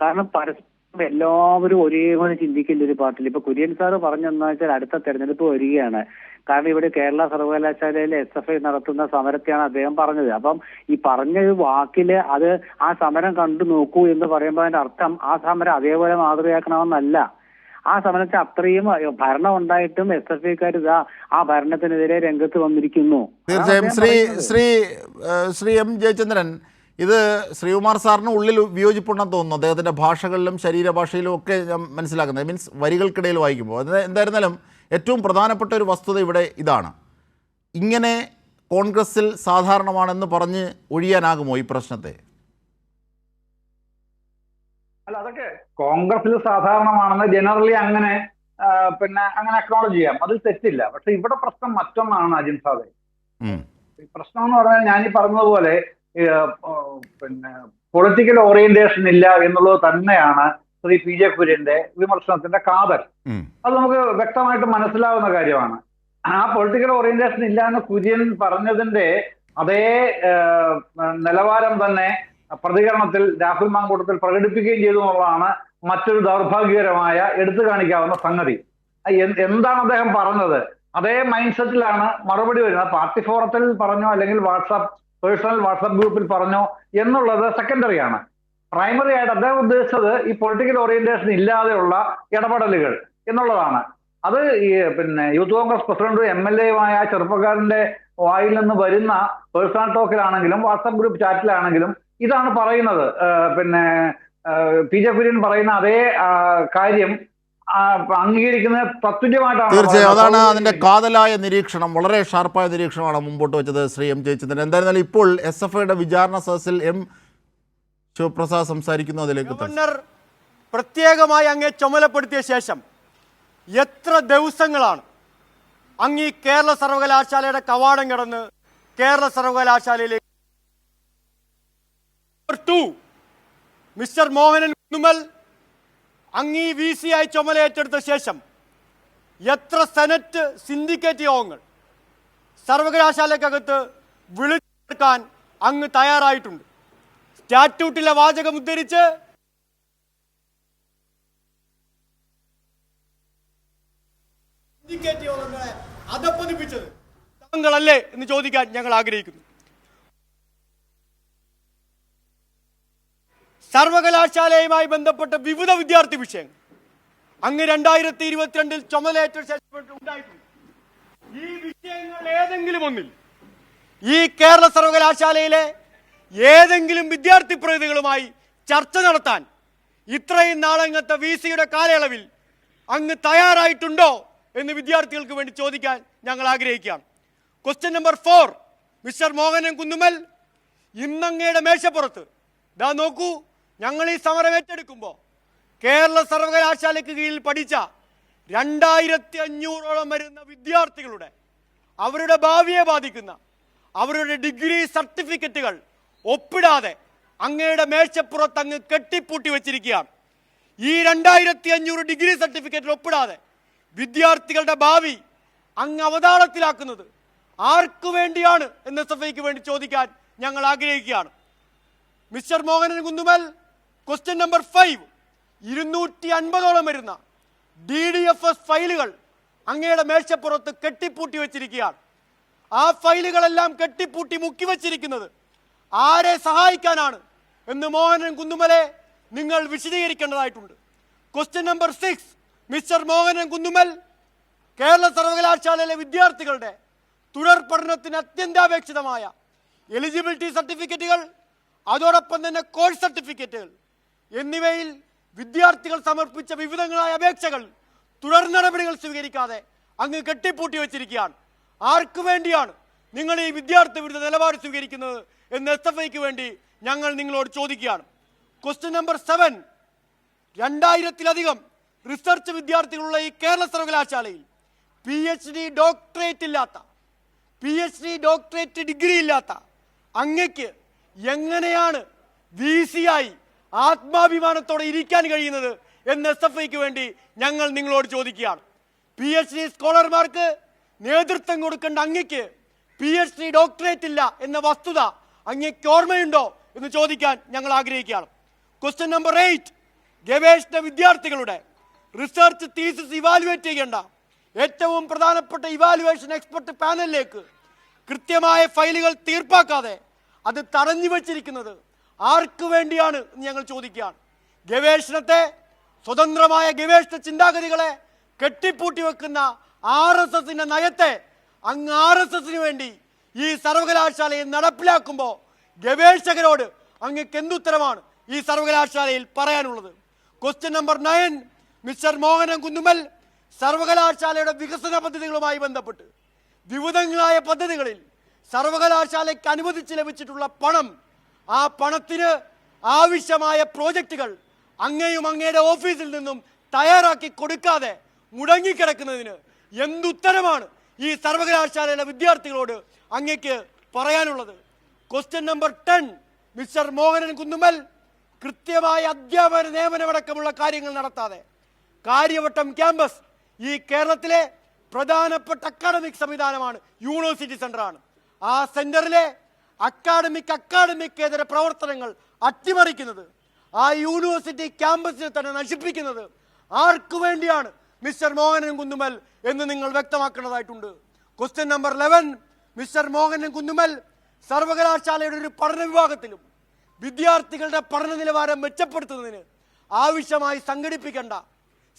കാരണം പരസ്പരം എല്ലാവരും ഒരേപോലെ ചിന്തിക്കേണ്ട ഒരു പാർട്ടിയിൽ. ഇപ്പൊ കുര്യൻ സാറ് പറഞ്ഞെന്നു വെച്ചാൽ അടുത്ത തെരഞ്ഞെടുപ്പ് വരികയാണ്. കാരണം ഇവിടെ കേരള സർവകലാശാലയിലെ SFI നടത്തുന്ന സമരത്തെയാണ് അദ്ദേഹം പറഞ്ഞത്. അപ്പം ഈ പറഞ്ഞ ഒരു വാക്കില് അത് ആ സമരം കണ്ടു നോക്കൂ എന്ന് പറയുമ്പോൾ അതിന്റെ അർത്ഥം ആ സമരം അതേപോലെ മാതൃകയാക്കണമെന്നല്ല. ആ സമരത്തെ അത്രയും ഭരണം ഉണ്ടായിട്ടും SFIക്കാർ ഇതാ ആ ഭരണത്തിനെതിരെ രംഗത്ത് വന്നിരിക്കുന്നു. തീർച്ചയായും ശ്രീ M ജയചന്ദ്രൻ, ഇത് ശ്രീകുമാർ സാറിന് ഉള്ളിൽ വിയോജിപ്പുണ്ടെന്ന് തോന്നുന്നു. അദ്ദേഹത്തിൻ്റെ ഭാഷകളിലും ശരീരഭാഷയിലും ഒക്കെ ഞാൻ മനസ്സിലാക്കുന്നത്, മീൻസ് വരികൾക്കിടയിൽ വായിക്കുമ്പോൾ. എന്തായിരുന്നാലും ഏറ്റവും പ്രധാനപ്പെട്ട ഒരു വസ്തുത ഇവിടെ ഇതാണ്. ഇങ്ങനെ കോൺഗ്രസിൽ സാധാരണമാണെന്ന് പറഞ്ഞ് ഒഴിയാനാകുമോ ഈ പ്രശ്നത്തെ? അല്ല, അതൊക്കെ കോൺഗ്രസിൽ സാധാരണമാണെന്ന് ജനറലി അങ്ങനെ അങ്ങനെ അക്നോളജ് ചെയ്യാം, അതിൽ തെറ്റില്ല. പക്ഷെ ഇവിടെ പ്രശ്നം മറ്റൊന്നാണ് അജിംഷാദെ. പ്രശ്നം എന്ന് പറഞ്ഞാൽ ഞാൻ ഈ പറഞ്ഞതുപോലെ പൊളിറ്റിക്കൽ ഓറിയന്റേഷൻ ഇല്ല എന്നുള്ളത് തന്നെയാണ് ശ്രീ PJ കുര്യന്റെ വിമർശനത്തിന്റെ കാതൽ. അത് നമുക്ക് വ്യക്തമായിട്ട് മനസ്സിലാവുന്ന കാര്യമാണ്. ആ പൊളിറ്റിക്കൽ ഓറിയന്റേഷൻ ഇല്ല എന്ന് കുര്യൻ പറഞ്ഞതിന്റെ അതേ നിലവാരം തന്നെ പ്രതികരണത്തിൽ രാഹുൽ മാങ്കൂട്ടത്തിൽ പ്രകടിപ്പിക്കുകയും ചെയ്തു എന്നുള്ളതാണ് മറ്റൊരു ദൗർഭാഗ്യകരമായ എടുത്തു കാണിക്കാവുന്ന സംഗതി. എന്താണ് അദ്ദേഹം പറഞ്ഞത്, അതേ മൈൻഡ് സെറ്റിലാണ് മറുപടി വരുന്നത്. പാർട്ടി ഫോറത്തിൽ പറഞ്ഞോ അല്ലെങ്കിൽ പേഴ്സണൽ വാട്സാപ്പ് ഗ്രൂപ്പിൽ പറഞ്ഞോ എന്നുള്ളത് സെക്കൻഡറിയാണ്. പ്രൈമറി ആയിട്ട് അദ്ദേഹം ഉദ്ദേശിച്ചത് ഈ പൊളിറ്റിക്കൽ ഓറിയന്റേഷൻ ഇല്ലാതെയുള്ള ഇടപെടലുകൾ എന്നുള്ളതാണ്. അത് ഈ യൂത്ത് കോൺഗ്രസ് പ്രസിഡന്റും MLA-യുമായ ചെറുപ്പക്കാരന്റെ വായിൽ നിന്ന് വരുന്ന പേഴ്സണൽ ടോക്കിലാണെങ്കിലും വാട്സാപ്പ് ഗ്രൂപ്പ് ചാറ്റിലാണെങ്കിലും ഇതാണ് പറയുന്നത്. PJ കുര്യൻ പറയുന്ന അതേ കാര്യം അംഗീകരിക്കുന്ന തത്തുല്യമായിട്ടാണ്. തീർച്ചയായും അതാണ് അതിൻ്റെ കാതലായ നിരീക്ഷണം, വളരെ ഷാർപ്പായ നിരീക്ഷണമാണ് മുമ്പോട്ട് വെച്ചത് ശ്രീ M ജയചന്ദ്രൻ. എന്തായിരുന്നാലും ഇപ്പോൾ SFIയുടെ വിചാരണ സദസ്സിൽ M ശിവപ്രസാദ് സംസാരിക്കുന്നു. അതിലേക്ക് ഗവർണർ പ്രത്യേകമായി അങ്ങേ ചുമതലപ്പെടുത്തിയ ശേഷം എത്ര ദിവസങ്ങളാണ് അങ്ങ് ഈ കേരള സർവകലാശാലയുടെ കവാടം കടന്ന് കേരള സർവകലാശാലയിലേക്ക്? മിസ്റ്റർ മോഹനൻ കുന്നുമ്മൽ അങ്ങ് ഈ VC ആയി ചുമതല ഏറ്റെടുത്ത ശേഷം എത്ര സെനറ്റ് സിൻഡിക്കേറ്റ് യോഗങ്ങൾ സർവകലാശാലക്കകത്ത് വിളിച്ചെടുക്കാൻ അങ്ങ് തയ്യാറായിട്ടുണ്ട്? സ്റ്റാറ്റ്യൂട്ടിലെ വാചകം ഉദ്ധരിച്ച് സിൻഡിക്കേറ്റ് യോഗങ്ങളെ അധപ്പതിപ്പിച്ചത് താങ്കളല്ലേ എന്ന് ചോദിക്കാൻ ഞങ്ങൾ ആഗ്രഹിക്കുന്നു. സർവകലാശാലയുമായി ബന്ധപ്പെട്ട വിവിധ വിദ്യാർത്ഥി വിഷയങ്ങൾ അങ്ങ് 2022 ചുമതലയേറ്റ ശേഷം ഉണ്ടായിട്ടുണ്ട്. ഈ വിഷയങ്ങൾ ഏതെങ്കിലും ഒന്നിൽ ഈ കേരള സർവകലാശാലയിലെ ഏതെങ്കിലും വിദ്യാർത്ഥി പ്രതിനിധികളുമായി ചർച്ച നടത്താൻ ഇത്രയും നാളങ്ങത്തെ VC-യുടെ കാലയളവിൽ അങ്ങ് തയ്യാറായിട്ടുണ്ടോ എന്ന് വിദ്യാർത്ഥികൾക്ക് വേണ്ടി ചോദിക്കാൻ ഞങ്ങൾ ആഗ്രഹിക്കുകയാണ്. Question number 4, mister Mohanan Kunnummal, ഇന്നങ്ങയുടെ മേശപ്പുറത്ത് ഇതാ നോക്കൂ, ഞങ്ങൾ ഈ സമരം ഏറ്റെടുക്കുമ്പോൾ കേരള സർവകലാശാലയ്ക്ക് കീഴിൽ പഠിച്ച 2500ഓളം വരുന്ന വിദ്യാർത്ഥികളുടെ അവരുടെ ഭാവിയെ ബാധിക്കുന്ന അവരുടെ ഡിഗ്രി സർട്ടിഫിക്കറ്റുകൾ ഒപ്പിടാതെ അങ്ങയുടെ മേശപ്പുറത്ത് അങ്ങ് കെട്ടിപ്പൂട്ടി വെച്ചിരിക്കുകയാണ്. ഈ 2500 ഡിഗ്രി സർട്ടിഫിക്കറ്റിൽ ഒപ്പിടാതെ വിദ്യാർത്ഥികളുടെ ഭാവി അങ്ങ് അവതാളത്തിലാക്കുന്നത് ആർക്കു വേണ്ടിയാണ് എന്ന് SFIക്ക് വേണ്ടി ചോദിക്കാൻ ഞങ്ങൾ ആഗ്രഹിക്കുകയാണ്. Mister Mohanan Kunnummal, question number 5, 250ഓളം വരുന്ന DDFS ഫയലുകൾ അങ്ങയുടെ മേശപ്പുറത്ത് കെട്ടിപ്പൂട്ടി വെച്ചിരിക്കുകയാണ്. ആ ഫയലുകളെല്ലാം കെട്ടിപ്പൂട്ടി മുക്കി വച്ചിരിക്കുന്നത് ആരെ സഹായിക്കാനാണ് എന്ന് മോഹനൻ കുന്നുമലെ നിങ്ങൾ വിശദീകരിക്കേണ്ടതായിട്ടുണ്ട്. Question number 6, mister Mohanan Kunnummal, Kerala സർവകലാശാലയിലെ വിദ്യാർത്ഥികളുടെ തുടർ പഠനത്തിന് അത്യന്താപേക്ഷിതമായ എലിജിബിലിറ്റി സർട്ടിഫിക്കറ്റുകൾ, അതോടൊപ്പം തന്നെ കോഴ്സ് സർട്ടിഫിക്കറ്റുകൾ എന്നിവയിൽ വിദ്യാർത്ഥികൾ സമർപ്പിച്ച വിവിധങ്ങളായ അപേക്ഷകൾ തുടർ നടപടികൾ സ്വീകരിക്കാതെ അങ്ങ് കെട്ടിപ്പൂട്ടി വെച്ചിരിക്കുകയാണ്. ആർക്കു വേണ്ടിയാണ് നിങ്ങൾ ഈ വിദ്യാർത്ഥി വിരുദ്ധ നിലപാട് സ്വീകരിക്കുന്നത് എന്ന് SFIക്ക് വേണ്ടി ഞങ്ങൾ നിങ്ങളോട് ചോദിക്കുകയാണ്. ക്വസ്റ്റ്യൻ നമ്പർ 7, 2000-ലധികം റിസർച്ച് വിദ്യാർത്ഥികളുള്ള ഈ കേരള സർവകലാശാലയിൽ PhD ഡോക്ടറേറ്റ് ഇല്ലാത്ത, PhD ഡോക്ടറേറ്റ് ഡിഗ്രി ഇല്ലാത്ത അങ്ങയ്ക്ക് എങ്ങനെയാണ് VC ആയി ആത്മാഭിമാനത്തോടെ ഇരിക്കാൻ കഴിയുന്നത് എന്ന് SFIക്ക് വേണ്ടി ഞങ്ങൾ നിങ്ങളോട് ചോദിക്കുകയാണ്. PhD സ്കോളർമാർക്ക് നേതൃത്വം കൊടുക്കേണ്ട അങ്ങയ്ക്ക് PhD ഡോക്ടറേറ്റ് ഇല്ല എന്ന വസ്തുത അങ്ങയ്ക്ക് ഓർമ്മയുണ്ടോ എന്ന് ചോദിക്കാൻ ഞങ്ങൾ ആഗ്രഹിക്കുകയാണ്. ക്വസ്റ്റ്യൻ നമ്പർ 8, ഗവേഷണ വിദ്യാർത്ഥികളുടെ റിസർച്ച് തീസിസ് ഇവാലുവേറ്റ് ചെയ്യേണ്ട ഏറ്റവും പ്രധാനപ്പെട്ട ഇവാലുവേഷൻ എക്സ്പെർട്ട് പാനലിലേക്ക് കൃത്യമായ ഫയലുകൾ തീർപ്പാക്കാതെ അത് തടഞ്ഞു വച്ചിരിക്കുന്നത് ആർക്ക് വേണ്ടിയാണ് എന്ന് ഞങ്ങൾ ചോദിക്കുകയാണ്. ഗവേഷണത്തെ, സ്വതന്ത്രമായ ഗവേഷണ ചിന്താഗതികളെ കെട്ടിപ്പൂട്ടി വെക്കുന്ന RSSന്റെ നയത്തെ അങ്ങ് RSSന് വേണ്ടി ഈ സർവകലാശാലയിൽ നടപ്പിലാക്കുമ്പോൾ ഗവേഷകരോട് അങ്ങക്ക് എന്തുത്തരമാണ് ഈ സർവകലാശാലയിൽ പറയാനുള്ളത്? Question number 9, mister Mohanan Kunnummal, സർവകലാശാലയുടെ വികസന പദ്ധതികളുമായി ബന്ധപ്പെട്ട് വിവിധങ്ങളായ പദ്ധതികളിൽ സർവകലാശാലയ്ക്ക് അനുവദിച്ച് ലഭിച്ചിട്ടുള്ള പണം, ആ പണത്തിന് ആവശ്യമായ പ്രോജക്റ്റുകൾ അങ്ങയും അങ്ങയുടെ ഓഫീസിൽ നിന്നും തയ്യാറാക്കി കൊടുക്കാതെ മുടങ്ങിക്കിടക്കുന്നതിന് എന്തുത്തരമാണ് ഈ സർവകലാശാലയിലെ വിദ്യാർത്ഥികളോട് അങ്ങയ്ക്ക് പറയാനുള്ളത്? Question number 10, mister Mohanan Kunnummal, കൃത്യമായ അധ്യാപന നിയമനമടക്കമുള്ള കാര്യങ്ങൾ നടത്താതെ കാര്യവട്ടം ക്യാമ്പസ് ഈ കേരളത്തിലെ പ്രധാനപ്പെട്ട അക്കാഡമിക് സംവിധാനമാണ്, യൂണിവേഴ്സിറ്റി സെന്ററാണ്. ആ സെന്ററിലെ അക്കാഡമിക്കേതര പ്രവർത്തനങ്ങൾ അട്ടിമറിക്കുന്നത്, ആ യൂണിവേഴ്സിറ്റി ക്യാമ്പസിനെ തന്നെ നശിപ്പിക്കുന്നത് ആർക്കു വേണ്ടിയാണ് മിസ്റ്റർ മോഹനൻ കുന്നുമൽ എന്ന് നിങ്ങൾ വ്യക്തമാക്കേണ്ടതായിട്ടുണ്ട്. Question number 11, mister Mohanan Kunnummal, സർവകലാശാലയുടെ ഒരു പഠന വിഭാഗത്തിലും വിദ്യാർത്ഥികളുടെ പഠന നിലവാരം മെച്ചപ്പെടുത്തുന്നതിന് ആവശ്യമായി സംഘടിപ്പിക്കേണ്ട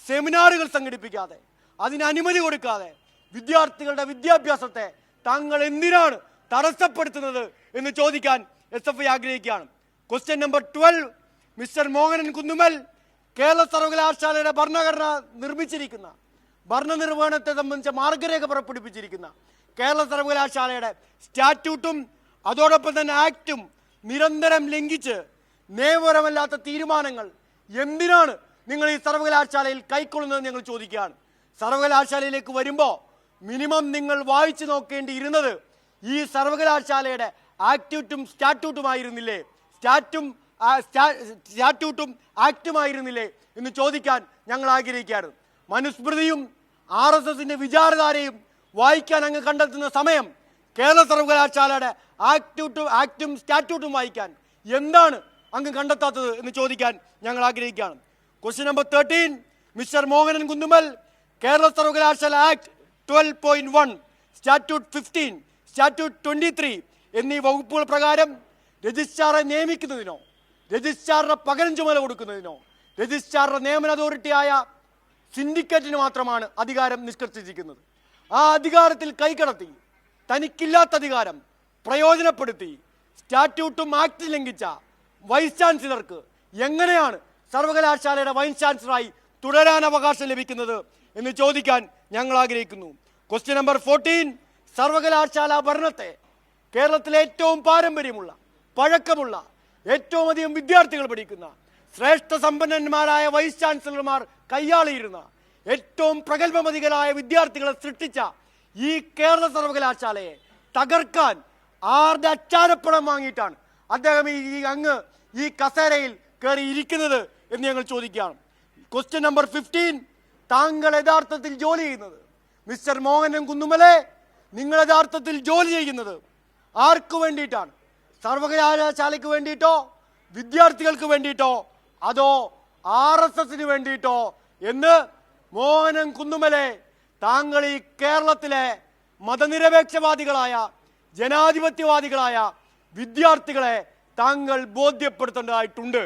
സെമിനാറുകൾ സംഘടിപ്പിക്കാതെ, അതിന് അനുമതി കൊടുക്കാതെ വിദ്യാർത്ഥികളുടെ വിദ്യാഭ്യാസത്തെ താങ്കൾ എന്തിനാണ് തടസ്സപ്പെടുത്തുന്നത് എന്ന് ചോദിക്കാൻ SFI ആഗ്രഹിക്കുകയാണ്. Question number 12, mister Mohanan Kunnummal, Kerala സർവകലാശാലയുടെ ഭരണഘടന നിർമ്മിച്ചിരിക്കുന്ന, ഭരണനിർവഹണത്തെ സംബന്ധിച്ച മാർഗരേഖ പുറപ്പെടുവിച്ചിരിക്കുന്ന കേരള സർവകലാശാലയുടെ സ്റ്റാറ്റ്യൂട്ടും അതോടൊപ്പം തന്നെ ആക്റ്റും നിരന്തരം ലംഘിച്ച് നിയമപരമല്ലാത്ത തീരുമാനങ്ങൾ എന്തിനാണ് നിങ്ങൾ ഈ സർവകലാശാലയിൽ കൈക്കൊള്ളുന്നത് ഞങ്ങൾ ചോദിക്കുകയാണ്. സർവകലാശാലയിലേക്ക് വരുമ്പോൾ മിനിമം നിങ്ങൾ വായിച്ചു നോക്കേണ്ടിയിരുന്നത് ഈ സർവകലാശാലയുടെ ആക്റ്റും സ്റ്റാറ്റ്യൂട്ടുമായിരുന്നില്ലേ, സ്റ്റാറ്റ്യൂട്ടും ആക്റ്റുമായിരുന്നില്ലേ എന്ന് ചോദിക്കാൻ ഞങ്ങൾ ആഗ്രഹിക്കുകയാണ്. മനുസ്മൃതിയും RSSന്റെ വിചാരധാരയും വായിക്കാൻ അങ്ങ് കണ്ടെത്തുന്ന സമയം കേരള സർവകലാശാലയുടെ ആക്റ്റും സ്റ്റാറ്റ്യൂട്ടും വായിക്കാൻ എന്താണ് അങ്ങ് കണ്ടെത്താത്തത് എന്ന് ചോദിക്കാൻ ഞങ്ങൾ ആഗ്രഹിക്കുകയാണ്. Question number 13, mister Mohanan Kunnummal, Kerala സർവകലാശാല ആക്ട് 12.1, സ്റ്റാറ്റ്യൂട്ട് 15, സ്റ്റാറ്റ്യൂട്ട് 23 എന്നീ വകുപ്പുകൾ പ്രകാരം രജിസ്ട്രാറെ നിയമിക്കുന്നതിനോ രജിസ്ട്രാറിന് പകരം ചുമതല കൊടുക്കുന്നതിനോ രജിസ്ട്രാറുടെ നിയമന അതോറിറ്റിയായ സിൻഡിക്കേറ്റിന് മാത്രമാണ് അധികാരം നിഷ്കർഷിച്ചിരിക്കുന്നത്. ആ അധികാരത്തിൽ കൈകടത്തി തനിക്കില്ലാത്ത അധികാരം പ്രയോജനപ്പെടുത്തി സ്റ്റാറ്റ്യൂട്ടും ആക്ട് ലംഘിച്ച വൈസ് ചാൻസലർക്ക് എങ്ങനെയാണ് സർവകലാശാലയുടെ വൈസ് ചാൻസലറായി തുടരാൻ അവകാശം ലഭിക്കുന്നത് എന്ന് ചോദിക്കാൻ ഞങ്ങൾ ആഗ്രഹിക്കുന്നു. ക്വസ്റ്റ്യൻ നമ്പർ 14, സർവകലാശാല ഭരണത്തെ കേരളത്തിലെ ഏറ്റവും പാരമ്പര്യമുള്ള, പഴക്കമുള്ള, ഏറ്റവും അധികം വിദ്യാർത്ഥികൾ പഠിക്കുന്ന, ശ്രേഷ്ഠ സമ്പന്നന്മാരായ വൈസ് ചാൻസലർമാർ കയ്യാളിയിരുന്ന, ഏറ്റവും പ്രഗത്ഭമതികളായ വിദ്യാർത്ഥികളെ സൃഷ്ടിച്ച ഈ കേരള സർവകലാശാലയെ തകർക്കാൻ ആരുടെ അച്ചാരപ്പണം വാങ്ങിയിട്ടാണ് അദ്ദേഹം ഈ കസേരയിൽ കയറി ഇരിക്കുന്നത് എന്ന് ഞങ്ങൾ ചോദിക്കുകയാണ്. ക്വസ്റ്റ്യൻ നമ്പർ 15, താങ്കൾ യഥാർത്ഥത്തിൽ ജോലി ചെയ്യുന്നത്, മിസ്റ്റർ മോഹനൻ കുന്നുമലെ, നിങ്ങൾ യഥാർത്ഥത്തിൽ ജോലി ചെയ്യുന്നത് ആർക്ക് വേണ്ടിയിട്ടാണ്? സർവകലാശാലയ്ക്ക് വേണ്ടിയിട്ടോ, വിദ്യാർത്ഥികൾക്ക് വേണ്ടിയിട്ടോ, അതോ RSSന് വേണ്ടിയിട്ടോ എന്ന് മോഹനൻ കുന്നുമലെ, താങ്കൾ ഈ കേരളത്തിലെ മതനിരപേക്ഷവാദികളായ ജനാധിപത്യവാദികളായ വിദ്യാർത്ഥികളെ താങ്കൾ ബോധ്യപ്പെടുത്തേണ്ടതായിട്ടുണ്ട്.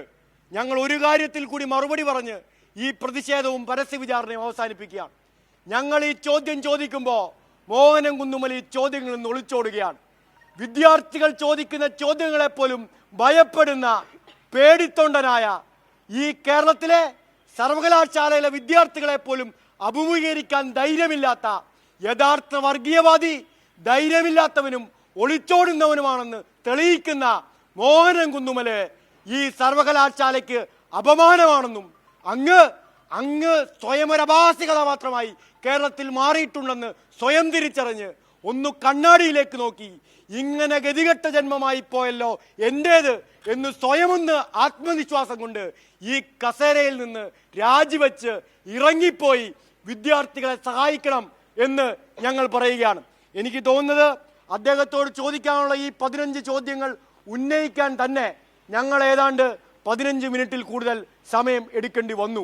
ഞങ്ങൾ ഒരു കാര്യത്തിൽ കൂടി മറുപടി പറഞ്ഞ് ഈ പ്രതിഷേധവും പരസ്യ വിചാരണയും അവസാനിപ്പിക്കുകയാണ്. ഞങ്ങൾ ഈ ചോദ്യം ചോദിക്കുമ്പോൾ മോഹനൻ കുന്നുമൽ ഈ ചോദ്യങ്ങളിൽ നിന്ന് ഒളിച്ചോടുകയാണ്. വിദ്യാർത്ഥികൾ ചോദിക്കുന്ന ചോദ്യങ്ങളെപ്പോലും ഭയപ്പെടുന്ന പേടിത്തൊണ്ടനായ ഈ കേരളത്തിലെ സർവകലാശാലയിലെ വിദ്യാർത്ഥികളെ പോലും അഭിമുഖീകരിക്കാൻ ധൈര്യമില്ലാത്ത യഥാർത്ഥ വർഗീയവാദി ധൈര്യമില്ലാത്തവനും ഒളിച്ചോടുന്നവനുമാണെന്ന് തെളിയിക്കുന്ന മോഹനൻ കുന്നുമല് ഈ സർവകലാശാലയ്ക്ക് അപമാനമാണെന്നും അങ്ങ് സ്വയമൊരഭാസി കഥാപാത്രമായി കേരളത്തിൽ മാറിയിട്ടുണ്ടെന്ന് സ്വയം തിരിച്ചറിഞ്ഞ് ഒന്ന് കണ്ണാടിയിലേക്ക് നോക്കി ഇങ്ങനെ ഗതികെട്ട ജന്മമായി പോയല്ലോ എൻ്റേത് എന്ന് സ്വയമൊന്ന് ആത്മവിശ്വാസം കൊണ്ട് ഈ കസേരയിൽ നിന്ന് രാജിവെച്ച് ഇറങ്ങിപ്പോയി വിദ്യാർത്ഥികളെ സഹായിക്കണം എന്ന് ഞങ്ങൾ പറയുകയാണ്. എനിക്ക് തോന്നുന്നത് അദ്ദേഹത്തോട് ചോദിക്കാനുള്ള ഈ 15 ചോദ്യങ്ങൾ ഉന്നയിക്കാൻ തന്നെ ഞങ്ങൾ ഏതാണ്ട് 15 മിനിറ്റിൽ കൂടുതൽ സമയം എടുക്കേണ്ടി വന്നു.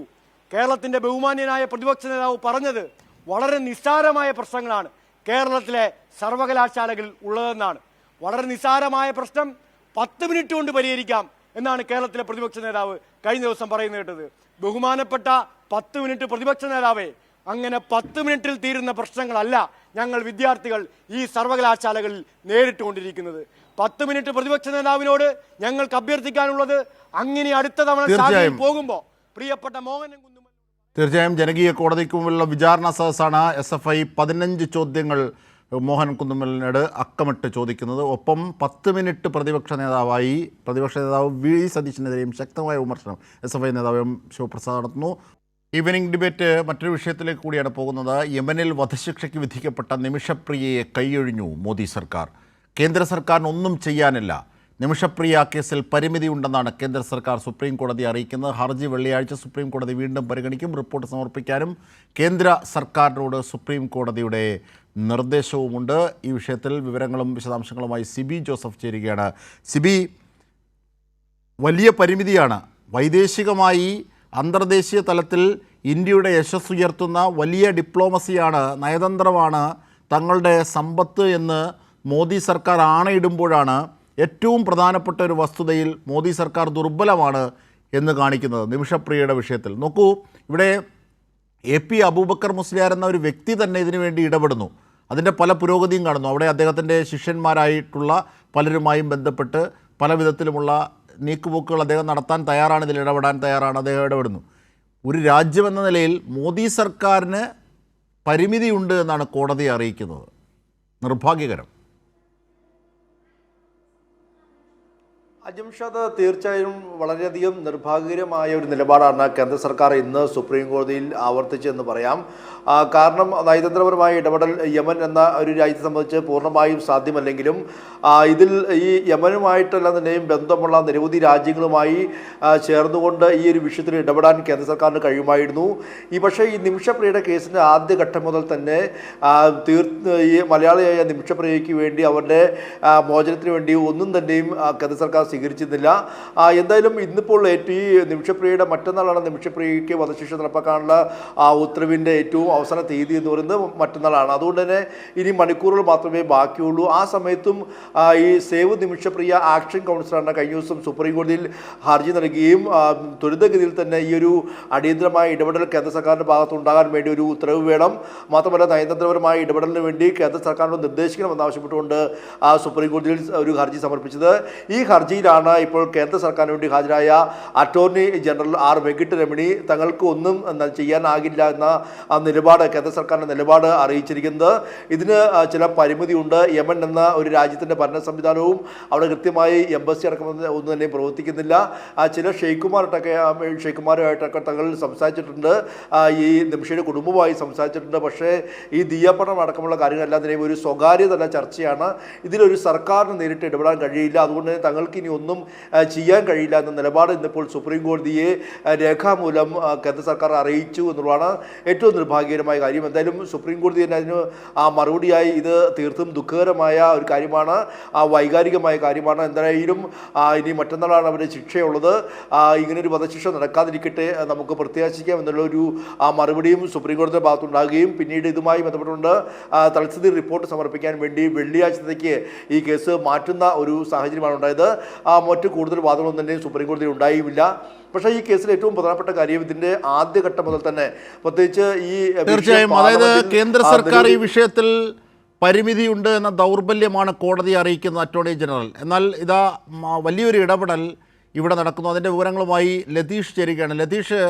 കേരളത്തിൻ്റെ ബഹുമാന്യനായ പ്രതിപക്ഷ നേതാവ് പറഞ്ഞത് വളരെ നിസ്സാരമായ പ്രശ്നങ്ങളാണ് കേരളത്തിലെ സർവകലാശാലകളിൽ ഉള്ളതെന്നാണ്. വളരെ നിസ്സാരമായ പ്രശ്നം 10 മിനിറ്റ് കൊണ്ട് പരിഹരിക്കാം എന്നാണ് കേരളത്തിലെ പ്രതിപക്ഷ നേതാവ് കഴിഞ്ഞ ദിവസം പറയുന്നത് കേട്ടത്. ബഹുമാനപ്പെട്ട 10 മിനിറ്റ് പ്രതിപക്ഷ നേതാവേ, അങ്ങനെ 10 മിനിറ്റിൽ തീരുന്ന പ്രശ്നങ്ങളല്ല ഞങ്ങൾ വിദ്യാർത്ഥികൾ ഈ സർവകലാശാലകളിൽ നേരിട്ടുകൊണ്ടിരിക്കുന്നത്. 10 മിനിറ്റ് പ്രതിപക്ഷ നേതാവിനോട് ഞങ്ങൾക്ക് അഭ്യർത്ഥിക്കാനുള്ളത്, അങ്ങനെ അടുത്ത തവണ ശാലയിൽ പോകുമ്പോൾ പ്രിയപ്പെട്ട മോഹനൻ കുന്നുമൽ തീർച്ചയായും ജനകീയ കോടതിക്ക് മുമ്പിലുള്ള വിചാരണ സദസ്സാണ് SFI 15 ചോദ്യങ്ങൾ മോഹൻ കുന്നുമലിനോട് അക്കമിട്ട് ചോദിക്കുന്നത്. ഒപ്പം 10 മിനിറ്റ് പ്രതിപക്ഷ നേതാവ് വി സതീശനെതിരെയും ശക്തമായ വിമർശനം SFI നേതാവ് എം ശിവപ്രസാദ് നടത്തുന്നു. ഈവനിംഗ് ഡിബേറ്റ് മറ്റൊരു വിഷയത്തിലേക്ക് കൂടിയാണ് പോകുന്നത്. യമനിൽ വധശിക്ഷയ്ക്ക് വിധിക്കപ്പെട്ട നിമിഷപ്രിയയെ കൈയൊഴിഞ്ഞു മോദി സർക്കാർ. കേന്ദ്ര സർക്കാരിന് ഒന്നും ചെയ്യാനില്ല. നിമിഷപ്രിയ കേസിൽ പരിമിതിയുണ്ടെന്നാണ് കേന്ദ്ര സർക്കാർ സുപ്രീം കോടതിയെ അറിയിക്കുന്നത്. ഹർജി വെള്ളിയാഴ്ച സുപ്രീം കോടതി വീണ്ടും പരിഗണിക്കും. റിപ്പോർട്ട് സമർപ്പിക്കാനും കേന്ദ്ര സർക്കാരിനോട് സുപ്രീം കോടതിയുടെ നിർദ്ദേശവുമുണ്ട്. ഈ വിഷയത്തിൽ വിവരങ്ങളും വിശദാംശങ്ങളുമായി സിബി ജോസഫ് ചേരുകയാണ്. സിബി, വലിയ പരിമിതിയാണ്. വൈദേശികമായി അന്തർദേശീയ തലത്തിൽ ഇന്ത്യയുടെ യശസ് ഉയർത്തുന്ന വലിയ ഡിപ്ലോമസിയാണ്, നയതന്ത്രമാണ് തങ്ങളുടെ സമ്പത്ത് എന്ന് മോദി സർക്കാർ ആണയിടുമ്പോഴാണ് ഏറ്റവും പ്രധാനപ്പെട്ട ഒരു വസ്തുതയിൽ മോദി സർക്കാർ ദുർബലമാണ് എന്ന് കാണിക്കുന്നത്. നിമിഷപ്രിയയുടെ വിഷയത്തിൽ നോക്കൂ, ഇവിടെ AP അബൂബക്കർ മുസ്ലിയാർ എന്ന ഒരു വ്യക്തി തന്നെ ഇതിനു വേണ്ടി ഇടപെടുന്നു. അതിൻ്റെ പല പുരോഗതിയും കാണുന്നു. അവിടെ അദ്ദേഹത്തിൻ്റെ ശിഷ്യന്മാരായിട്ടുള്ള പലരുമായും ബന്ധപ്പെട്ട് പല വിധത്തിലുമുള്ള നീക്കുപോക്കുകൾ അദ്ദേഹം നടത്താൻ തയ്യാറാണ്, ഇതിൽ ഇടപെടാൻ തയ്യാറാണ്, അദ്ദേഹം ഇടപെടുന്നു. ഒരു രാജ്യമെന്ന നിലയിൽ മോദി സർക്കാരിന് പരിമിതിയുണ്ട് എന്നാണ് കോടതി അറിയിക്കുന്നത്. നിർഭാഗ്യകരം. അജംഷാദ്, തീർച്ചയായും വളരെയധികം നിർഭാഗ്യകരമായ ഒരു നിലപാടാണ് കേന്ദ്ര സർക്കാർ ഇന്ന് സുപ്രീം കോടതിയിൽ ആവർത്തിച്ചെന്ന് പറയാം. കാരണം നയതന്ത്രപരമായ ഇടപെടൽ യമൻ എന്ന ഒരു രാജ്യത്തെ സംബന്ധിച്ച് പൂർണ്ണമായും സാധ്യമല്ലെങ്കിലും ഇതിൽ ഈ യമനുമായിട്ടെല്ലാം തന്നെയും ബന്ധമുള്ള നിരവധി രാജ്യങ്ങളുമായി ചേർന്നുകൊണ്ട് ഈ ഒരു വിഷയത്തിൽ ഇടപെടാൻ കേന്ദ്ര സർക്കാരിന് കഴിയുമായിരുന്നു. പക്ഷേ ഈ നിമിഷപ്രിയയുടെ കേസിൻ്റെ ആദ്യഘട്ടം മുതൽ തന്നെ ഈ മലയാളിയായ നിമിഷപ്രിയയ്ക്ക് വേണ്ടി അവരുടെ മോചനത്തിന് വേണ്ടി ഒന്നും തന്നെയും കേന്ദ്ര സർക്കാർ സ്വീകരിച്ചിരുന്നില്ല. എന്തായാലും ഇന്നിപ്പോൾ ഈ നിമിഷപ്രിയയുടെ മറ്റന്നാളാണ് നിമിഷപ്രിയയ്ക്ക് വധശിക്ഷ നടപ്പാക്കാനുള്ള ഉത്തരവിൻ്റെ ഏറ്റവും അവസാന തീയതി എന്ന് പറയുന്നത് മറ്റന്നാളാണ്. അതുകൊണ്ട് തന്നെ ഇനി മണിക്കൂറുകൾ മാത്രമേ ബാക്കിയുള്ളൂ. ആ സമയത്തും ഈ സേവ് നിമിഷപ്രിയ ആക്ഷൻ കൗൺസിലാണ് കഴിഞ്ഞ ദിവസം സുപ്രീം കോടതിയിൽ ഹർജി നൽകുകയും ത്വരിതഗതിയിൽ തന്നെ ഈ ഒരു അടിയന്തരമായ ഇടപെടൽ കേന്ദ്ര സർക്കാരിൻ്റെ ഭാഗത്തുണ്ടാകാൻ വേണ്ടി ഒരു ഉത്തരവ് വേണം, മാത്രമല്ല നയതന്ത്രപരമായ ഇടപെടലിന് വേണ്ടി കേന്ദ്ര സർക്കാരിനോട് നിർദ്ദേശിക്കണമെന്നാവശ്യപ്പെട്ടുകൊണ്ട് സുപ്രീം കോടതിയിൽ ഒരു ഹർജി സമർപ്പിച്ചത്. ഈ ഹർജിയിലാണ് ഇപ്പോൾ കേന്ദ്ര സർക്കാരിന് വേണ്ടി ഹാജരായ അറ്റോർണി ജനറൽ R വെങ്കിട്ടരമണി തങ്ങൾക്ക് ഒന്നും ചെയ്യാനാകില്ല എന്ന നിലപാട്, കേന്ദ്ര സർക്കാരിൻ്റെ നിലപാട് അറിയിച്ചിരിക്കുന്നത്. ഇതിന് ചില പരിമിതിയുണ്ട്. യമൻ എന്ന ഒരു രാജ്യത്തിൻ്റെ ഭരണ സംവിധാനവും അവിടെ കൃത്യമായി എംബസി അടക്കം ഒന്നും തന്നെ പ്രവർത്തിക്കുന്നില്ല. ചില ഷെയ്ഖുമാരുമായിട്ടൊക്കെ തങ്ങൾ സംസാരിച്ചിട്ടുണ്ട്, ഈ നിമിഷയുടെ കുടുംബവുമായി സംസാരിച്ചിട്ടുണ്ട്. പക്ഷേ ഈ ദിയാപഠനം അടക്കമുള്ള കാര്യങ്ങളെല്ലാം തന്നെ ഒരു സ്വകാര്യതല ചർച്ചയാണ്. ഇതിലൊരു സർക്കാരിന് നേരിട്ട് ഇടപെടാൻ കഴിയില്ല. അതുകൊണ്ട് തന്നെ തങ്ങൾക്ക് ഇനി ഇനി ഒന്നും ചെയ്യാൻ കഴിയില്ല എന്ന നിലപാട് ഇന്നിപ്പോൾ സുപ്രീം കോടതിയെ രേഖാമൂലം കേന്ദ്ര സർക്കാർ അറിയിച്ചു എന്നുള്ളതാണ് ഏറ്റവും നിർഭാഗ്യകരമായ കാര്യം. എന്തായാലും സുപ്രീം കോടതി തന്നെ അതിന് മറുപടിയായി ഇത് തീർത്തും ദുഃഖകരമായ ഒരു കാര്യമാണ്, വൈകാരികമായ കാര്യമാണ്. എന്തായാലും ഇനി മറ്റന്നാളാണ് അവരുടെ ശിക്ഷയുള്ളത്. ഇങ്ങനൊരു വധശിക്ഷ നടക്കാതിരിക്കട്ടെ, നമുക്ക് പ്രത്യാശിക്കാം എന്നുള്ളൊരു മറുപടിയും സുപ്രീം കോടതിയുടെ ഭാഗത്തുണ്ടാകുകയും പിന്നീട് ഇതുമായി ബന്ധപ്പെട്ടുകൊണ്ട് തൽസ്ഥിതി റിപ്പോർട്ട് സമർപ്പിക്കാൻ വേണ്ടി വെള്ളിയാഴ്ചത്തേക്ക് ഈ കേസ് മാറ്റുന്ന ഒരു സാഹചര്യമാണ് ഉണ്ടായത്. മറ്റു കൂടുതൽ വാദങ്ങളൊന്നും തന്നെ സുപ്രീം കോടതി ഉണ്ടായുമില്ല. പക്ഷേ ഈ കേസിൽ ഏറ്റവും പ്രധാനപ്പെട്ട കാര്യം ഇതിന്റെ ആദ്യഘട്ടം മുതൽ തന്നെ പ്രത്യേകിച്ച് ഈ തീർച്ചയായും അതായത് കേന്ദ്ര സർക്കാർ ഈ വിഷയത്തിൽ പരിമിതിയുണ്ട് എന്ന ദൗർബല്യമാണ് കോടതി അറിയിക്കുന്നത് അറ്റോർണി ജനറൽ. എന്നാൽ ഇതാ വലിയൊരു ഇടപെടൽ ഇവിടെ നടക്കുന്നു. അതിൻ്റെ വിവരങ്ങളുമായി ലതീഷ് ചേരുകയാണ്. ലതീഷ്,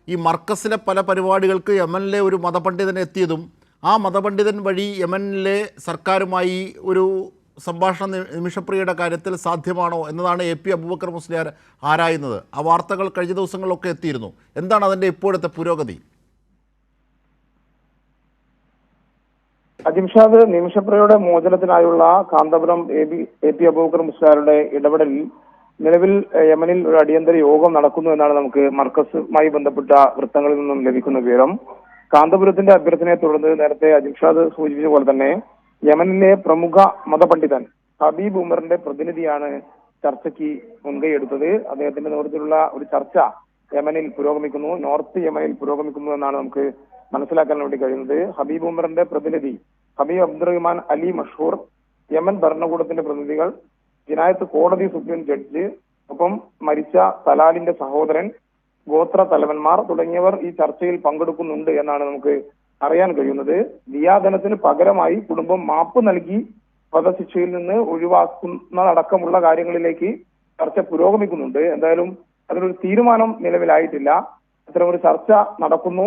ഈ മർക്കസിലെ പല പരിപാടികൾക്ക് യമനിലെ ഒരു മതപണ്ഡിതൻ എത്തിയതും ആ മതപണ്ഡിതൻ വഴി യമനിലെ സർക്കാരുമായി ഒരു സംഭാഷണം നിമിഷപ്രിയയുടെ കാര്യത്തിൽ സാധ്യമാണോ എന്നതാണ് AP അബൂബക്കർ മുസ്ലിയാർ ആരായുന്നത്. ആ വാർത്തകൾ കഴിഞ്ഞ ദിവസങ്ങളിലൊക്കെ എത്തിയിരുന്നു. എന്താണ് അതിൻ്റെ ഇപ്പോഴത്തെ പുരോഗതി? അജിംഷാദ്, നിമിഷപ്രിയയുടെ മോചനത്തിനായുള്ള കാന്തപുരം AP അബൂബക്കർ മുസ്ലിയാരുടെ ഇടപെടലിൽ നിലവിൽ യമനിൽ ഒരു അടിയന്തര യോഗം നടക്കുന്നു എന്നാണ് നമുക്ക് മർക്കസുമായി ബന്ധപ്പെട്ട വൃത്തങ്ങളിൽ നിന്നും ലഭിക്കുന്ന വിവരം. കാന്തപുരത്തിന്റെ അഭ്യർത്ഥനയെ തുടർന്ന് നേരത്തെ അജിംഷാദ് സൂചിപ്പിച്ച പോലെ തന്നെ യമനിലെ പ്രമുഖ മതപണ്ഡിതൻ ഹബീബ് ഉമറിന്റെ പ്രതിനിധിയാണ് ചർച്ചയ്ക്ക് മുൻകൈയെടുത്തത്. അദ്ദേഹത്തിന്റെ നേതൃത്വത്തിലുള്ള ഒരു ചർച്ച യമനിൽ പുരോഗമിക്കുന്നു, നോർത്ത് യമനിൽ പുരോഗമിക്കുന്നു എന്നാണ് നമുക്ക് മനസ്സിലാക്കാൻ വേണ്ടി കഴിയുന്നത്. ഹബീബ് ഉമറിന്റെ പ്രതിനിധി ഹബീബ് അബ്ദുറഹ്മാൻ അലി മഷൂർ, യമൻ ഭരണകൂടത്തിന്റെ പ്രതിനിധികൾ, ജിനായത്ത് കോടതി സുപ്രീം ജഡ്ജ്, ഒപ്പം മരിച്ച തലാലിന്റെ സഹോദരൻ, ഗോത്ര തലവന്മാർ തുടങ്ങിയവർ ഈ ചർച്ചയിൽ പങ്കെടുക്കുന്നുണ്ട് എന്നാണ് നമുക്ക് അറിയാൻ കഴിയുന്നത്. ദിയാധനത്തിന് പകരമായി കുടുംബം മാപ്പ് നൽകി വധശിക്ഷയിൽ നിന്ന് ഒഴിവാക്കുന്നതടക്കമുള്ള കാര്യങ്ങളിലേക്ക് ചർച്ച പുരോഗമിക്കുന്നുണ്ട്. എന്തായാലും അതിനൊരു തീരുമാനം നിലവിലായിട്ടില്ല. അത്തരമൊരു ചർച്ച നടക്കുന്നു.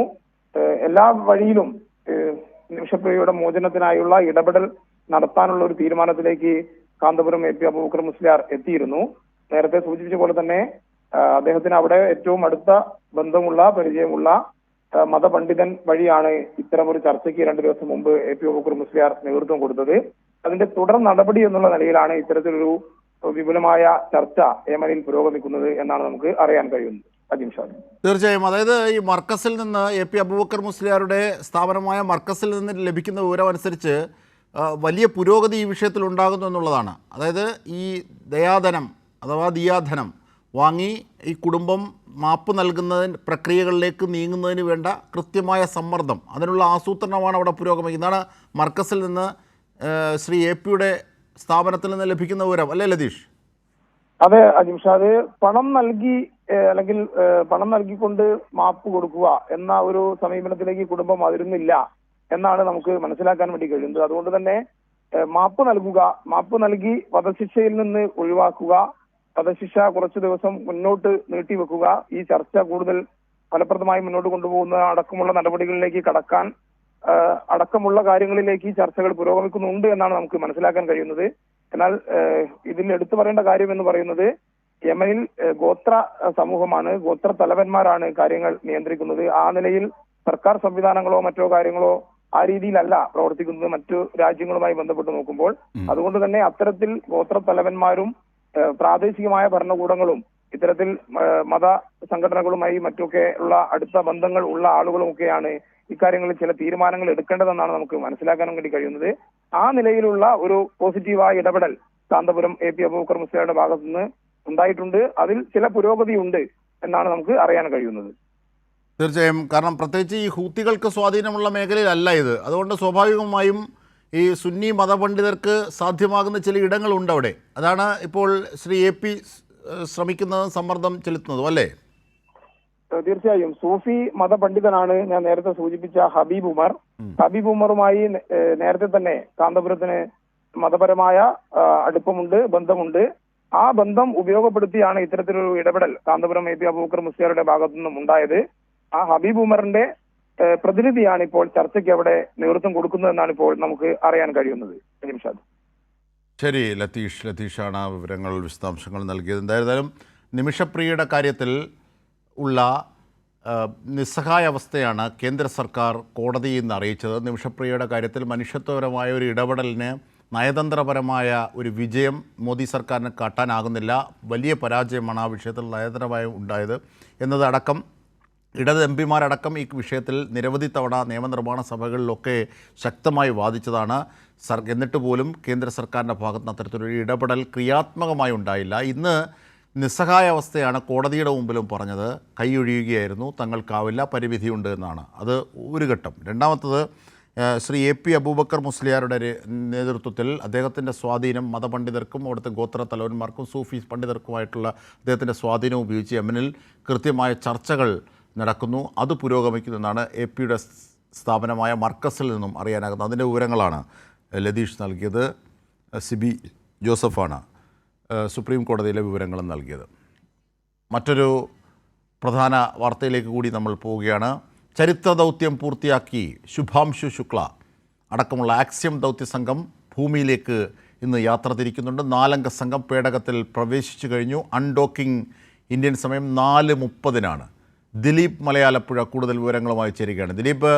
എല്ലാ വഴിയിലും നിമിഷപ്രിയയുടെ മോചനത്തിനായുള്ള ഇടപെടൽ നടത്താനുള്ള ഒരു തീരുമാനത്തിലേക്ക് കാന്തപുരം AP അബൂബക്കർ മുസ്ലിയാർ എത്തിയിരുന്നു. നേരത്തെ സൂചിപ്പിച്ച പോലെ തന്നെ അദ്ദേഹത്തിന് അവിടെ ഏറ്റവും അടുത്ത ബന്ധമുള്ള പരിചയമുള്ള മതപണ്ഡിതൻ വഴിയാണ് ഇത്തരം ഒരു ചർച്ചയ്ക്ക് 2 ദിവസം മുമ്പ് AP അബൂബക്കർ മുസ്ലിയാർ നേതൃത്വം കൊടുത്തത്. അതിന്റെ തുടർ നടപടി എന്നുള്ള നിലയിലാണ് ഇത്തരത്തിലൊരു വിപുലമായ ചർച്ച യമനിൽ പുരോഗമിക്കുന്നത് എന്നാണ് നമുക്ക് അറിയാൻ കഴിയുന്നത്. അജിംഷാദ്, തീർച്ചയായും അതായത് ഈ മർക്കസിൽ നിന്ന് AP അബൂബക്കർ മുസ്ലിയാരുടെ സ്ഥാപനമായ മർക്കസിൽ നിന്ന് ലഭിക്കുന്ന വിവരം അനുസരിച്ച് വലിയ പുരോഗതി ഈ വിഷയത്തിൽ ഉണ്ടാകുന്നു എന്നുള്ളതാണ്. അതായത് ഈ ദയാധനം അഥവാ ദിയാധനം വാങ്ങി ഈ കുടുംബം മാപ്പ് നൽകുന്നതിന് പ്രക്രിയകളിലേക്ക് നീങ്ങുന്നതിന് വേണ്ട കൃത്യമായ സമ്മർദ്ദം, അതിനുള്ള ആസൂത്രണമാണ് അവിടെ പുരോഗമിക്കുന്നതാണ് മർക്കസിൽ നിന്ന് ശ്രീ APയുടെ സ്ഥാപനത്തിൽ നിന്ന് ലഭിക്കുന്ന വിവരം അല്ലേ ലതീഷ്? അതെ അജിംഷാദ്, പണം നൽകി അല്ലെങ്കിൽ പണം നൽകിക്കൊണ്ട് മാപ്പ് കൊടുക്കുക എന്ന ഒരു സമീപനത്തിലേക്ക് കുടുംബം അതിരുന്നില്ല എന്നാണ് നമുക്ക് മനസ്സിലാക്കാൻ വേണ്ടി കഴിയുന്നത്. അതുകൊണ്ട് തന്നെ മാപ്പ് നൽകി വധശിക്ഷയിൽ നിന്ന് ഒഴിവാക്കുക, വധശിക്ഷ കുറച്ചു ദിവസം മുന്നോട്ട് നീട്ടിവെക്കുക, ഈ ചർച്ച കൂടുതൽ ഫലപ്രദമായി മുന്നോട്ട് കൊണ്ടുപോകുന്ന അടക്കമുള്ള നടപടികളിലേക്ക് കടക്കാൻ അടക്കമുള്ള കാര്യങ്ങളിലേക്ക് ഈ ചർച്ചകൾ പുരോഗമിക്കുന്നുണ്ട് എന്നാണ് നമുക്ക് മനസ്സിലാക്കാൻ കഴിയുന്നത്. എന്നാൽ ഇതിൽ എടുത്തു പറയേണ്ട കാര്യം എന്ന് പറയുന്നത് യമനിൽ ഗോത്ര സമൂഹമാണ്, ഗോത്ര തലവന്മാരാണ് കാര്യങ്ങൾ നിയന്ത്രിക്കുന്നത്. ആ നിലയിൽ സർക്കാർ സംവിധാനങ്ങളോ മറ്റോ കാര്യങ്ങളോ ആ രീതിയിലല്ല പ്രവർത്തിക്കുന്നത് മറ്റു രാജ്യങ്ങളുമായി ബന്ധപ്പെട്ട് നോക്കുമ്പോൾ. അതുകൊണ്ട് തന്നെ അത്തരത്തിൽ ഗോത്ര തലവന്മാരും പ്രാദേശികമായ ഭരണകൂടങ്ങളും ഇത്തരത്തിൽ മത സംഘടനകളുമായി മറ്റൊക്കെ ഉള്ള അടുത്ത ബന്ധങ്ങൾ ഉള്ള ആളുകളുമൊക്കെയാണ് ഇക്കാര്യങ്ങളിൽ ചില തീരുമാനങ്ങൾ എടുക്കേണ്ടതെന്നാണ് നമുക്ക് മനസ്സിലാക്കാൻ വേണ്ടി കഴിയുന്നത്. ആ നിലയിലുള്ള ഒരു പോസിറ്റീവായ ഇടപെടൽ കാന്തപുരം AP അബൂബക്കർ മുസ്ലിയാരുടെ ഭാഗത്തു നിന്ന് ഉണ്ടായിട്ടുണ്ട്. അതിൽ ചില പുരോഗതി ഉണ്ട് എന്നാണ് നമുക്ക് അറിയാൻ കഴിയുന്നത്. തീർച്ചയായും, കാരണം പ്രത്യേകിച്ച് ഈ ഹൂത്തികൾക്ക് സ്വാധീനമുള്ള മേഖലയിലല്ല ഇത്. അതുകൊണ്ട് സ്വാഭാവികമായും ഈ സുന്നി മതപണ്ഡിതർക്ക് സാധ്യമാകുന്ന ചില ഇടങ്ങളുണ്ട് അവിടെ. അതാണ് ഇപ്പോൾ ശ്രീ AP ശ്രമിക്കുന്നതും സമ്മർദ്ദം ചെലുത്തുന്നതും അല്ലേ? തീർച്ചയായും സൂഫി മതപണ്ഡിതനാണ് ഞാൻ നേരത്തെ സൂചിപ്പിച്ച ഹബീബ് ഉമർ. ഹബീബ് ഉമറുമായി നേരത്തെ തന്നെ കാന്തപുരത്തിന് മതപരമായ അടുപ്പമുണ്ട്, ബന്ധമുണ്ട്. ആ ബന്ധം ഉപയോഗപ്പെടുത്തിയാണ് ഇത്തരത്തിലൊരു ഇടപെടൽ കാന്തപുരം AP അബൂബക്കർ മുസ്ലിയാരുടെ ഭാഗത്തു നിന്നും ഉണ്ടായത്. ആ ഹബീബ് ഉമറിന്റെ പ്രതിനിധിയാണ് ഇപ്പോൾ ചർച്ചയ്ക്ക് അവിടെ നേതൃത്വം കൊടുക്കുന്നതെന്നാണ് ഇപ്പോൾ നമുക്ക് അറിയാൻ കഴിയുന്നത്. ശരി, ലതീഷാണ് വിവരങ്ങൾ വിശദാംശങ്ങൾ നൽകിയത്. എന്തായാലും നിമിഷപ്രിയയുടെ കാര്യത്തിൽ ഉള്ള നിസ്സഹായ അവസ്ഥയാണ് കേന്ദ്ര സർക്കാർ കോടതിയിൽ നിന്ന് അറിയിച്ചത്. നിമിഷപ്രിയയുടെ കാര്യത്തിൽ മനുഷ്യത്വപരമായ ഒരു ഇടപെടലിന് നയതന്ത്രപരമായ ഒരു വിജയം മോദി സർക്കാരിന് കാട്ടാനാകുന്നില്ല. വലിയ പരാജയമാണ് ആ വിഷയത്തിൽ നയതന്ത്രമായി ഉണ്ടായത് എന്നതടക്കം ഇടത് എംപിമാരടക്കം ഈ വിഷയത്തിൽ നിരവധി തവണ നിയമനിർമ്മാണ സഭകളിലൊക്കെ ശക്തമായി വാദിച്ചതാണ്. എന്നിട്ട് പോലും കേന്ദ്ര സർക്കാരിൻ്റെ ഭാഗത്ത് നിന്ന് അത്തരത്തിലൊരു ഇടപെടൽ ക്രിയാത്മകമായി ഉണ്ടായില്ല. ഇന്ന് നിസ്സഹായ അവസ്ഥയാണ് കോടതിയുടെ മുമ്പിലും പറഞ്ഞത്. കൈയൊഴിയുകയായിരുന്നു, തങ്ങൾക്കാവില്ല, പരിമിതിയുണ്ട് എന്നാണ്. അത് ഒരു ഘട്ടം. രണ്ടാമത്തത് ശ്രീ AP അബൂബക്കർ മുസ്ലിയാരുടെ നേതൃത്വത്തിൽ അദ്ദേഹത്തിൻ്റെ സ്വാധീനം മതപണ്ഡിതർക്കും അവിടുത്തെ ഗോത്ര തലവന്മാർക്കും സൂഫി പണ്ഡിതർക്കുമായിട്ടുള്ള അദ്ദേഹത്തിൻ്റെ സ്വാധീനം ഉപയോഗിച്ച് യമനിൽ കൃത്യമായ ചർച്ചകൾ നടക്കുന്നു. അത് പുരോഗമിക്കുമെന്നാണ് APയുടെ സ്ഥാപനമായ മർക്കസിൽ നിന്നും അറിയാനാകുന്നത്. അതിൻ്റെ വിവരങ്ങളാണ് ലതീഷ് നൽകിയത്. സിബി ജോസഫാണ് സുപ്രീം കോടതിയിലെ വിവരങ്ങളും നൽകിയത്. മറ്റൊരു പ്രധാന വാർത്തയിലേക്ക് കൂടി നമ്മൾ പോവുകയാണ്. ചരിത്ര ദൗത്യം പൂർത്തിയാക്കി ശുഭാംശു ശുക്ല അടക്കമുള്ള ആക്സിയം ദൗത്യ സംഘം ഭൂമിയിലേക്ക് ഇന്ന് യാത്ര തിരിക്കുന്നുണ്ട്. 4 അംഗ സംഘം പേടകത്തിൽ പ്രവേശിച്ചു കഴിഞ്ഞു. അൺഡോക്കിംഗ് ഇന്ത്യൻ സമയം 4:30 ദിലീപ് മലയാലപ്പുഴ കൂടുതൽ വിവരങ്ങളുമായി ചേരുകയാണ്. ദിലീപ്,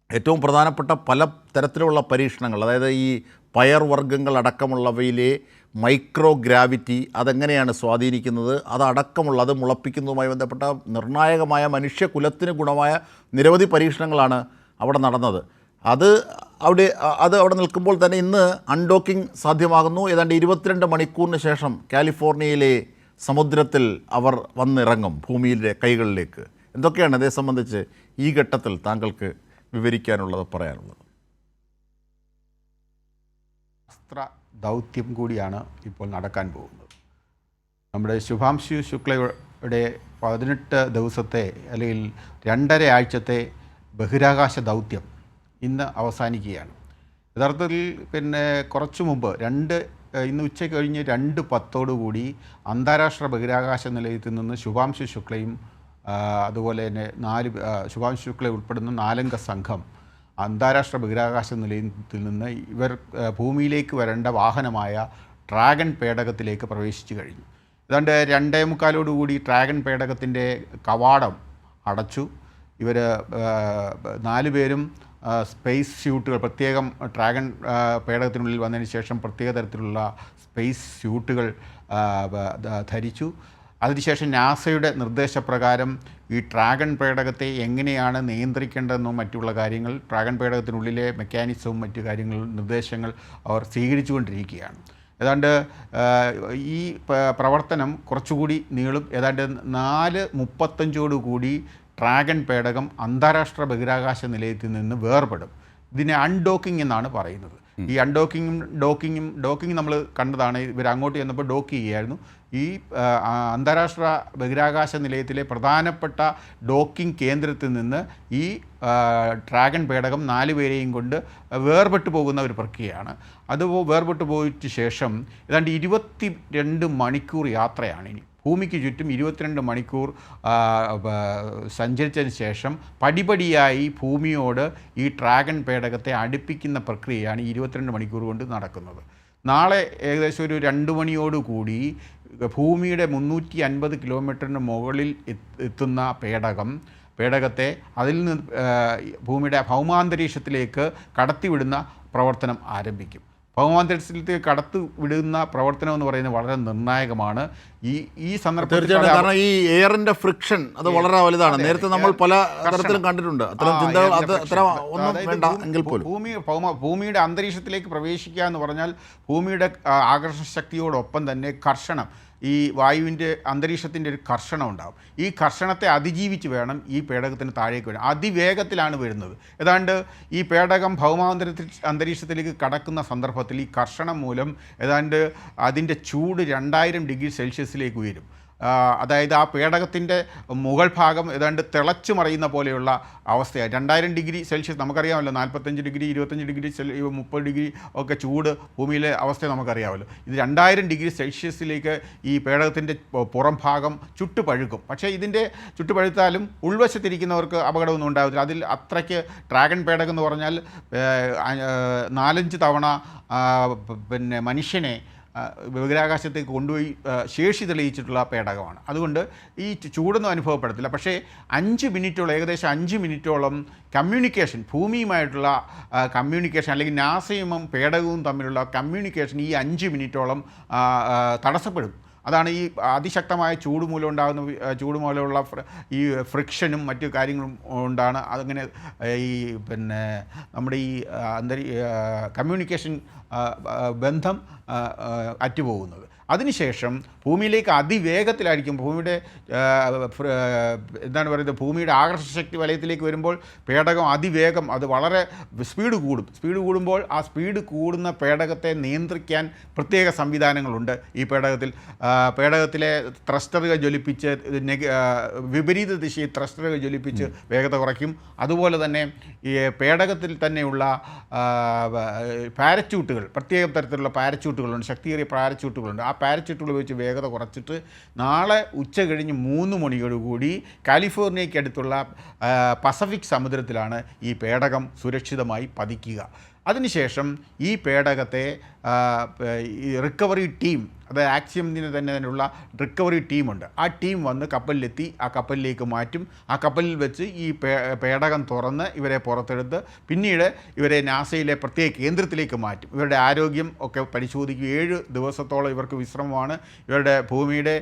ഏറ്റവും പ്രധാനപ്പെട്ട പല തരത്തിലുള്ള പരീക്ഷണങ്ങൾ, അതായത് ഈ പയർ വർഗ്ഗങ്ങൾ അടക്കമുള്ളവയിലെ മൈക്രോ ഗ്രാവിറ്റി അതെങ്ങനെയാണ് സ്വാധീനിക്കുന്നത്, അതടക്കമുള്ള അത് മുളപ്പിക്കുന്നതുമായി ബന്ധപ്പെട്ട നിർണായകമായ മനുഷ്യകുലത്തിന് ഗുണമായ നിരവധി പരീക്ഷണങ്ങളാണ് അവിടെ നടന്നത്. അത് അവിടെ നിൽക്കുമ്പോൾ തന്നെ ഇന്ന് അൺഡോക്കിംഗ് സാധ്യമാകുന്നു. ഏതാണ്ട് 22 മണിക്കൂറിന് ശേഷം കാലിഫോർണിയയിലെ സമുദ്രത്തിൽ അവർ വന്നിറങ്ങും ഭൂമിയിലെ കൈകളിലേക്ക്. എന്തൊക്കെയാണ് അതേ സംബന്ധിച്ച് ഈ ഘട്ടത്തിൽ താങ്കൾക്ക് വിവരിക്കാനുള്ളത്, പറയാനുള്ളത്? ശാസ്ത്ര ദൗത്യം കൂടിയാണ് ഇപ്പോൾ നടക്കാൻ പോകുന്നത്. നമ്മുടെ ശുഭാംശു ശുക്ലയുടെ 18 ദിവസത്തെ അല്ലെങ്കിൽ 2.5 ആഴ്ചത്തെ ബഹിരാകാശ ദൗത്യം ഇന്ന് അവസാനിക്കുകയാണ്. യഥാർത്ഥത്തിൽ കുറച്ചു മുമ്പ് ഇന്ന് ഉച്ച കഴിഞ്ഞ് 2:10 അന്താരാഷ്ട്ര ബഹിരാകാശ നിലയത്തിൽ നിന്ന് ശുഭാംശു ശുക്ലയും അതുപോലെ തന്നെ ശുഭാംശു ശുക്ല ഉൾപ്പെടുന്ന 4 അംഗ സംഘം അന്താരാഷ്ട്ര ബഹിരാകാശ നിലയത്തിൽ നിന്ന് ഇവർ ഭൂമിയിലേക്ക് വരേണ്ട വാഹനമായ ഡ്രാഗൺ പേടകത്തിലേക്ക് പ്രവേശിച്ചു കഴിഞ്ഞു. ഏതാണ്ട് 2:45 ഡ്രാഗൺ പേടകത്തിൻ്റെ കവാടം അടച്ചു. ഇവർ 4 പേരും സ്പേസ് സ്യൂട്ടുകൾ, പ്രത്യേകം ഡ്രാഗൺ പേടകത്തിനുള്ളിൽ വന്നതിന് ശേഷം പ്രത്യേക തരത്തിലുള്ള സ്പേസ് സ്യൂട്ടുകൾ ധരിച്ചു. അതിനുശേഷം നാസയുടെ നിർദ്ദേശപ്രകാരം ഈ ഡ്രാഗൺ പേടകത്തെ എങ്ങനെയാണ് നിയന്ത്രിക്കേണ്ടതെന്നും മറ്റുള്ള കാര്യങ്ങൾ, ഡ്രാഗൺ പേടകത്തിനുള്ളിലെ മെക്കാനിസവും മറ്റു കാര്യങ്ങളും നിർദ്ദേശങ്ങൾ അവർ സ്വീകരിച്ചുകൊണ്ടിരിക്കുകയാണ്. ഏതാണ്ട് ഈ പ്രവർത്തനം കുറച്ചുകൂടി നീളും. ഏതാണ്ട് 4:35 ഡ്രാഗൺ പേടകം അന്താരാഷ്ട്ര ബഹിരാകാശ നിലയത്തിൽ നിന്ന് വേർപെടും. ഇതിനെ അൺഡോക്കിംഗ് എന്നാണ് പറയുന്നത്. ഈ ഡോക്കിങ്ങും നമ്മൾ കണ്ടതാണ്. ഇവർ അങ്ങോട്ട് ചെന്നപ്പോൾ ഡോക്ക് ചെയ്യുകയായിരുന്നു. ഈ അന്താരാഷ്ട്ര ബഹിരാകാശ നിലയത്തിലെ പ്രധാനപ്പെട്ട ഡോക്കിംഗ് കേന്ദ്രത്തിൽ നിന്ന് ഈ ഡ്രാഗൺ പേടകം 4 പേരെയും കൊണ്ട് വേർപെട്ടു പോകുന്ന ഒരു പ്രക്രിയയാണ്. അത് വേർപെട്ടു പോയിട്ട് ശേഷം ഏതാണ്ട് 22 മണിക്കൂർ യാത്രയാണ് ഇനി. ഭൂമിക്ക് ചുറ്റും 22 മണിക്കൂർ സഞ്ചരിച്ചതിന് ശേഷം പടിപടിയായി ഭൂമിയോട് ഈ ഡ്രാഗൺ പേടകത്തെ അടുപ്പിക്കുന്ന പ്രക്രിയയാണ് 22 മണിക്കൂർ കൊണ്ട് നടക്കുന്നത്. നാളെ ഏകദേശം ഒരു 2 മണിയോടുകൂടി ഭൂമിയുടെ 350 കിലോമീറ്ററിന് മുകളിൽ എത്തുന്ന പേടകത്തെ അതിൽ നിന്ന് ഭൂമിയുടെ ഭൗമാന്തരീക്ഷത്തിലേക്ക് കടത്തിവിടുന്ന പ്രവർത്തനം ആരംഭിക്കും. ഭൗമാന്തരീക്ഷത്തിലേക്ക് കടത്തിവിടുന്ന പ്രവർത്തനം എന്ന് പറയുന്നത് വളരെ നിർണായകമാണ്. ഈ സന്ദർഭത്തിൽ കാരണം ഈ എയറിന്റെ ഫ്രിക്ഷൻ അത് വളരെ വലുതാണ്. നേരത്തെ നമ്മൾ പല തരത്തിലും കണ്ടിട്ടുണ്ട്. ഭൂമിയുടെ അന്തരീക്ഷത്തിലേക്ക് പ്രവേശിക്കുക എന്ന് പറഞ്ഞാൽ ഭൂമിയുടെ ആകർഷണ ശക്തിയോടൊപ്പം തന്നെ കർഷണം, ഈ വായുവിൻ്റെ അന്തരീക്ഷത്തിൻ്റെ ഒരു കർഷണം ഉണ്ടാകും. ഈ കർഷണത്തെ അതിജീവിച്ച് വേണം ഈ പേടകത്തിന് താഴേക്ക് വരാൻ. അതിവേഗത്തിലാണ് വരുന്നത്. ഏതാണ്ട് ഈ പേടകം അന്തരീക്ഷത്തിലേക്ക് കടക്കുന്ന സന്ദർഭത്തിൽ ഈ കർഷണം മൂലം ഏതാണ്ട് അതിൻ്റെ ചൂട് 2000 ഡിഗ്രി സെൽഷ്യസിലേക്ക് ഉയരും. അതായത് ആ പേടകത്തിൻ്റെ മുകൾ ഭാഗം ഏതാണ്ട് തിളച്ചു മറിയുന്ന പോലെയുള്ള അവസ്ഥയാണ്. 2000 ഡിഗ്രി സെൽഷ്യസ് നമുക്കറിയാമല്ലോ. 45 ഡിഗ്രി 25 ഡിഗ്രി 30 ഡിഗ്രി ഒക്കെ ചൂട് ഭൂമിയിലെ അവസ്ഥ നമുക്കറിയാമല്ലോ. ഇത് 2000 ഡിഗ്രി സെൽഷ്യസിലേക്ക് ഈ പേടകത്തിൻ്റെ പുറം ഭാഗം ചുട്ടുപഴുക്കും. പക്ഷേ ഇതിൻ്റെ ചുട്ടുപഴുത്താലും ഉൾവശത്തിരിക്കുന്നവർക്ക് അപകടമൊന്നും ഉണ്ടാവില്ല. അതിൽ അത്രയ്ക്ക് ഡ്രാഗൺ പേടകം എന്ന് പറഞ്ഞാൽ 4-5 തവണ മനുഷ്യനെ ബഹിരാകാശത്തേക്ക് കൊണ്ടുപോയി ശേഷി തെളിയിച്ചിട്ടുള്ള പേടകമാണ്. അതുകൊണ്ട് ഈ ചൂടൊന്നും അനുഭവപ്പെടത്തില്ല. പക്ഷേ 5 മിനിറ്റോളം, ഏകദേശം 5 മിനിറ്റോളം കമ്മ്യൂണിക്കേഷൻ, ഭൂമിയുമായിട്ടുള്ള കമ്മ്യൂണിക്കേഷൻ അല്ലെങ്കിൽ നാസയും പേടകവും തമ്മിലുള്ള കമ്മ്യൂണിക്കേഷൻ ഈ 5 മിനിറ്റോളം തടസ്സപ്പെടും. അതാണ് ഈ അതിശക്തമായ ചൂട് മൂലം ഉണ്ടാകുന്ന ചൂട് മൂലമുള്ള ഈ ഫ്രിക്ഷനും മറ്റു കാര്യങ്ങളും കൊണ്ടാണ് അതങ്ങനെ ഈ നമ്മുടെ ഈ കമ്മ്യൂണിക്കേഷൻ ബന്ധം അറ്റുപോകുന്നത്. അതിനുശേഷം ഭൂമിയിലേക്ക് അതിവേഗത്തിലായിരിക്കും ഭൂമിയുടെ എന്താണ് പറയുന്നത്, ഭൂമിയുടെ ആകർഷണശക്തി വലയത്തിലേക്ക് വരുമ്പോൾ പേടകം അതിവേഗം, അത് വളരെ സ്പീഡ് കൂടുമ്പോൾ ആ സ്പീഡ് കൂടുന്ന പേടകത്തെ നിയന്ത്രിക്കാൻ പ്രത്യേക സംവിധാനങ്ങളുണ്ട് ഈ പേടകത്തിലെ ത്രസ്റ്ററുകൾ ജ്വലിപ്പിച്ച് വിപരീത ദിശയിൽ ത്രസ്റ്ററുകൾ ജ്വലിപ്പിച്ച് വേഗത കുറയ്ക്കും. അതുപോലെ തന്നെ ഈ പേടകത്തിൽ തന്നെയുള്ള പാരച്യൂട്ടുകൾ, പ്രത്യേക തരത്തിലുള്ള പാരച്യൂട്ടുകളുണ്ട്, ശക്തിയേറിയ പാരച്യൂട്ടുകളുണ്ട്. ആ പാരച്യൂട്ടുകൾ ഉപയോഗിച്ച് വേഗത കുറച്ചിട്ട് നാളെ ഉച്ച കഴിഞ്ഞ് 3 മണിയോടുകൂടി കാലിഫോർണിയയ്ക്ക് അടുത്തുള്ള പസഫിക് സമുദ്രത്തിലാണ് ഈ പേടകം സുരക്ഷിതമായി പതിക്കുക. അതിനുശേഷം ഈ പേടകത്തെ ഈ റിക്കവറി ടീം, അതായത് ആക്സിയമിന് തന്നെയുള്ള റിക്കവറി ടീമുണ്ട്. ആ ടീം വന്ന് കപ്പലിലെത്തി ആ കപ്പലിലേക്ക് മാറ്റും. ആ കപ്പലിൽ വെച്ച് ഈ പേടകം തുറന്ന് ഇവരെ പുറത്തെടുത്ത് പിന്നീട് ഇവരെ നാസയിലെ പ്രത്യേക കേന്ദ്രത്തിലേക്ക് മാറ്റും. ഇവരുടെ ആരോഗ്യം ഒക്കെ പരിശോധിക്കും. 7 ദിവസത്തോളം ഇവർക്ക് വിശ്രമമാണ്. ഇവരുടെ ഭൂമിയുടെ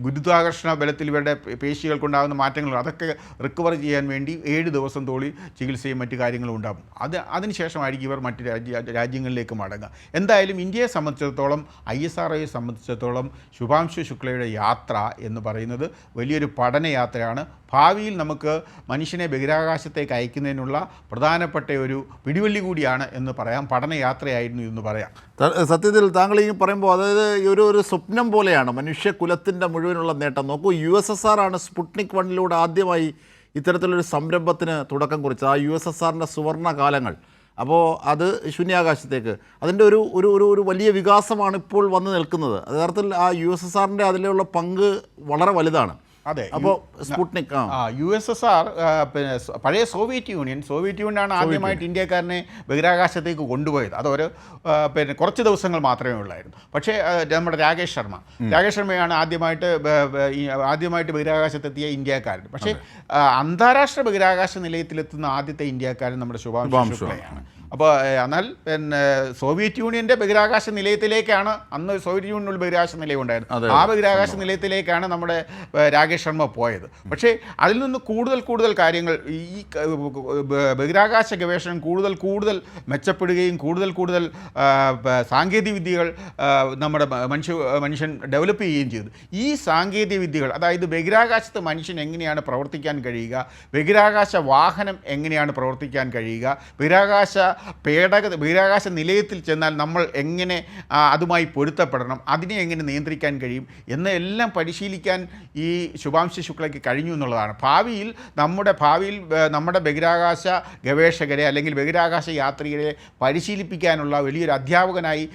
ഗുരുത്വാകർഷണ ബലത്തിൽ ഇവരുടെ പേശികൾക്കുണ്ടാകുന്ന മാറ്റങ്ങൾ അതൊക്കെ റിക്കവർ ചെയ്യാൻ വേണ്ടി 7 ദിവസം തോളി ചികിത്സയും മറ്റു കാര്യങ്ങളും ഉണ്ടാകും. അതിനുശേഷമായിരിക്കും ഇവർ മറ്റ് രാജ്യങ്ങളിലേക്ക് മടങ്ങുക. എന്തായാലും ഇന്ത്യയെ സംബന്ധിച്ചിടത്തോളം, ISROയെ സംബന്ധിച്ചിടത്തോളം ശുഭാംശു ശുക്ലയുടെ യാത്ര എന്ന് പറയുന്നത് വലിയൊരു പഠനയാത്രയാണ്. ഭാവിയിൽ നമുക്ക് മനുഷ്യനെ ബഹിരാകാശത്തേക്ക് അയക്കുന്നതിനുള്ള പ്രധാനപ്പെട്ട ഒരു പിടിവള്ളി കൂടിയാണ് എന്ന് പറയാം. പഠനയാത്രയായിരുന്നു എന്ന് പറയാം. സത്യത്തിൽ താങ്കൾ ഈ പറയുമ്പോൾ അതായത് ഒരു സ്വപ്നം പോലെയാണ് മനുഷ്യകുലത്തിൻ്റെ മുഴുവനുള്ള നേട്ടം. നോക്കൂ, USSR ആണ് സ്പുട്നിക് 1 ആദ്യമായി ഇത്തരത്തിലൊരു സംരംഭത്തിന് തുടക്കം കുറിച്ചത്. ആ USSRൻ്റെ സുവർണ്ണ കാലങ്ങൾ. അപ്പോൾ അത് ശൂന്യാകാശത്തേക്ക് അതിൻ്റെ ഒരു വലിയ വികാസമാണ് ഇപ്പോൾ വന്നു നിൽക്കുന്നത്. യഥാർത്ഥത്തിൽ ആ USSRൻ്റെ അതിലുള്ള പങ്ക് വളരെ വലുതാണ്. അതെ. അപ്പോൾ സ്പുട്നിക് USSR പിന്നെ പഴയ സോവിയറ്റ് യൂണിയനാണ് ആദ്യമായിട്ട് ഇന്ത്യക്കാരനെ ബഹിരാകാശത്തേക്ക് കൊണ്ടുപോയത്. അതൊരു പിന്നെ കുറച്ച് ദിവസങ്ങൾ മാത്രമേ ഉള്ളായിരുന്നു. പക്ഷേ നമ്മുടെ രാകേഷ് ശർമ്മയാണ് ആദ്യമായിട്ട് ബഹിരാകാശത്തെത്തിയ ഇന്ത്യക്കാരൻ. പക്ഷേ അന്താരാഷ്ട്ര ബഹിരാകാശ നിലയത്തിലെത്തുന്ന ആദ്യത്തെ ഇന്ത്യക്കാരൻ നമ്മുടെ ശുഭാംശു ശുക്ലയാണ്. അപ്പോൾ എന്നാൽ പിന്നെ സോവിയറ്റ് യൂണിയൻ്റെ ബഹിരാകാശ നിലയത്തിലേക്കാണ്, അന്ന് സോവിയറ്റ് യൂണിയനിൽ ബഹിരാകാശ നിലയം ഉണ്ടായിരുന്നു, ആ ബഹിരാകാശ നിലയത്തിലേക്കാണ് നമ്മുടെ രാകേഷ് ശർമ്മ പോയത്. പക്ഷേ അതിൽ നിന്ന് കൂടുതൽ കാര്യങ്ങൾ ഈ ബഹിരാകാശ ഗവേഷണം കൂടുതൽ മെച്ചപ്പെടുകയും കൂടുതൽ സാങ്കേതിക വിദ്യകൾ നമ്മുടെ മനുഷ്യൻ ഡെവലപ്പ് ചെയ്യുകയും ചെയ്തു. ഈ സാങ്കേതിക വിദ്യകൾ, അതായത് ബഹിരാകാശത്ത് മനുഷ്യൻ എങ്ങനെയാണ് പ്രവർത്തിക്കാൻ കഴിയുക, ബഹിരാകാശ വാഹനം എങ്ങനെയാണ് പ്രവർത്തിക്കാൻ കഴിയുക, ബഹിരാകാശ നിലയത്തിൽ ചെന്നാൽ നമ്മൾ എങ്ങനെ അതുമായി പൊരുത്തപ്പെടണം, അതിനെ എങ്ങനെ നിയന്ത്രിക്കാൻ കഴിയും എന്നെല്ലാം പരിശീലിക്കാൻ ഈ ശുഭാംശു ശുക്ലയ്ക്ക് കഴിഞ്ഞു എന്നുള്ളതാണ്. ഭാവിയിൽ നമ്മുടെ ബഹിരാകാശ ഗവേഷകരെ അല്ലെങ്കിൽ ബഹിരാകാശ യാത്രികരെ പരിശീലിപ്പിക്കാനുള്ള വലിയൊരു അധ്യാപകനായി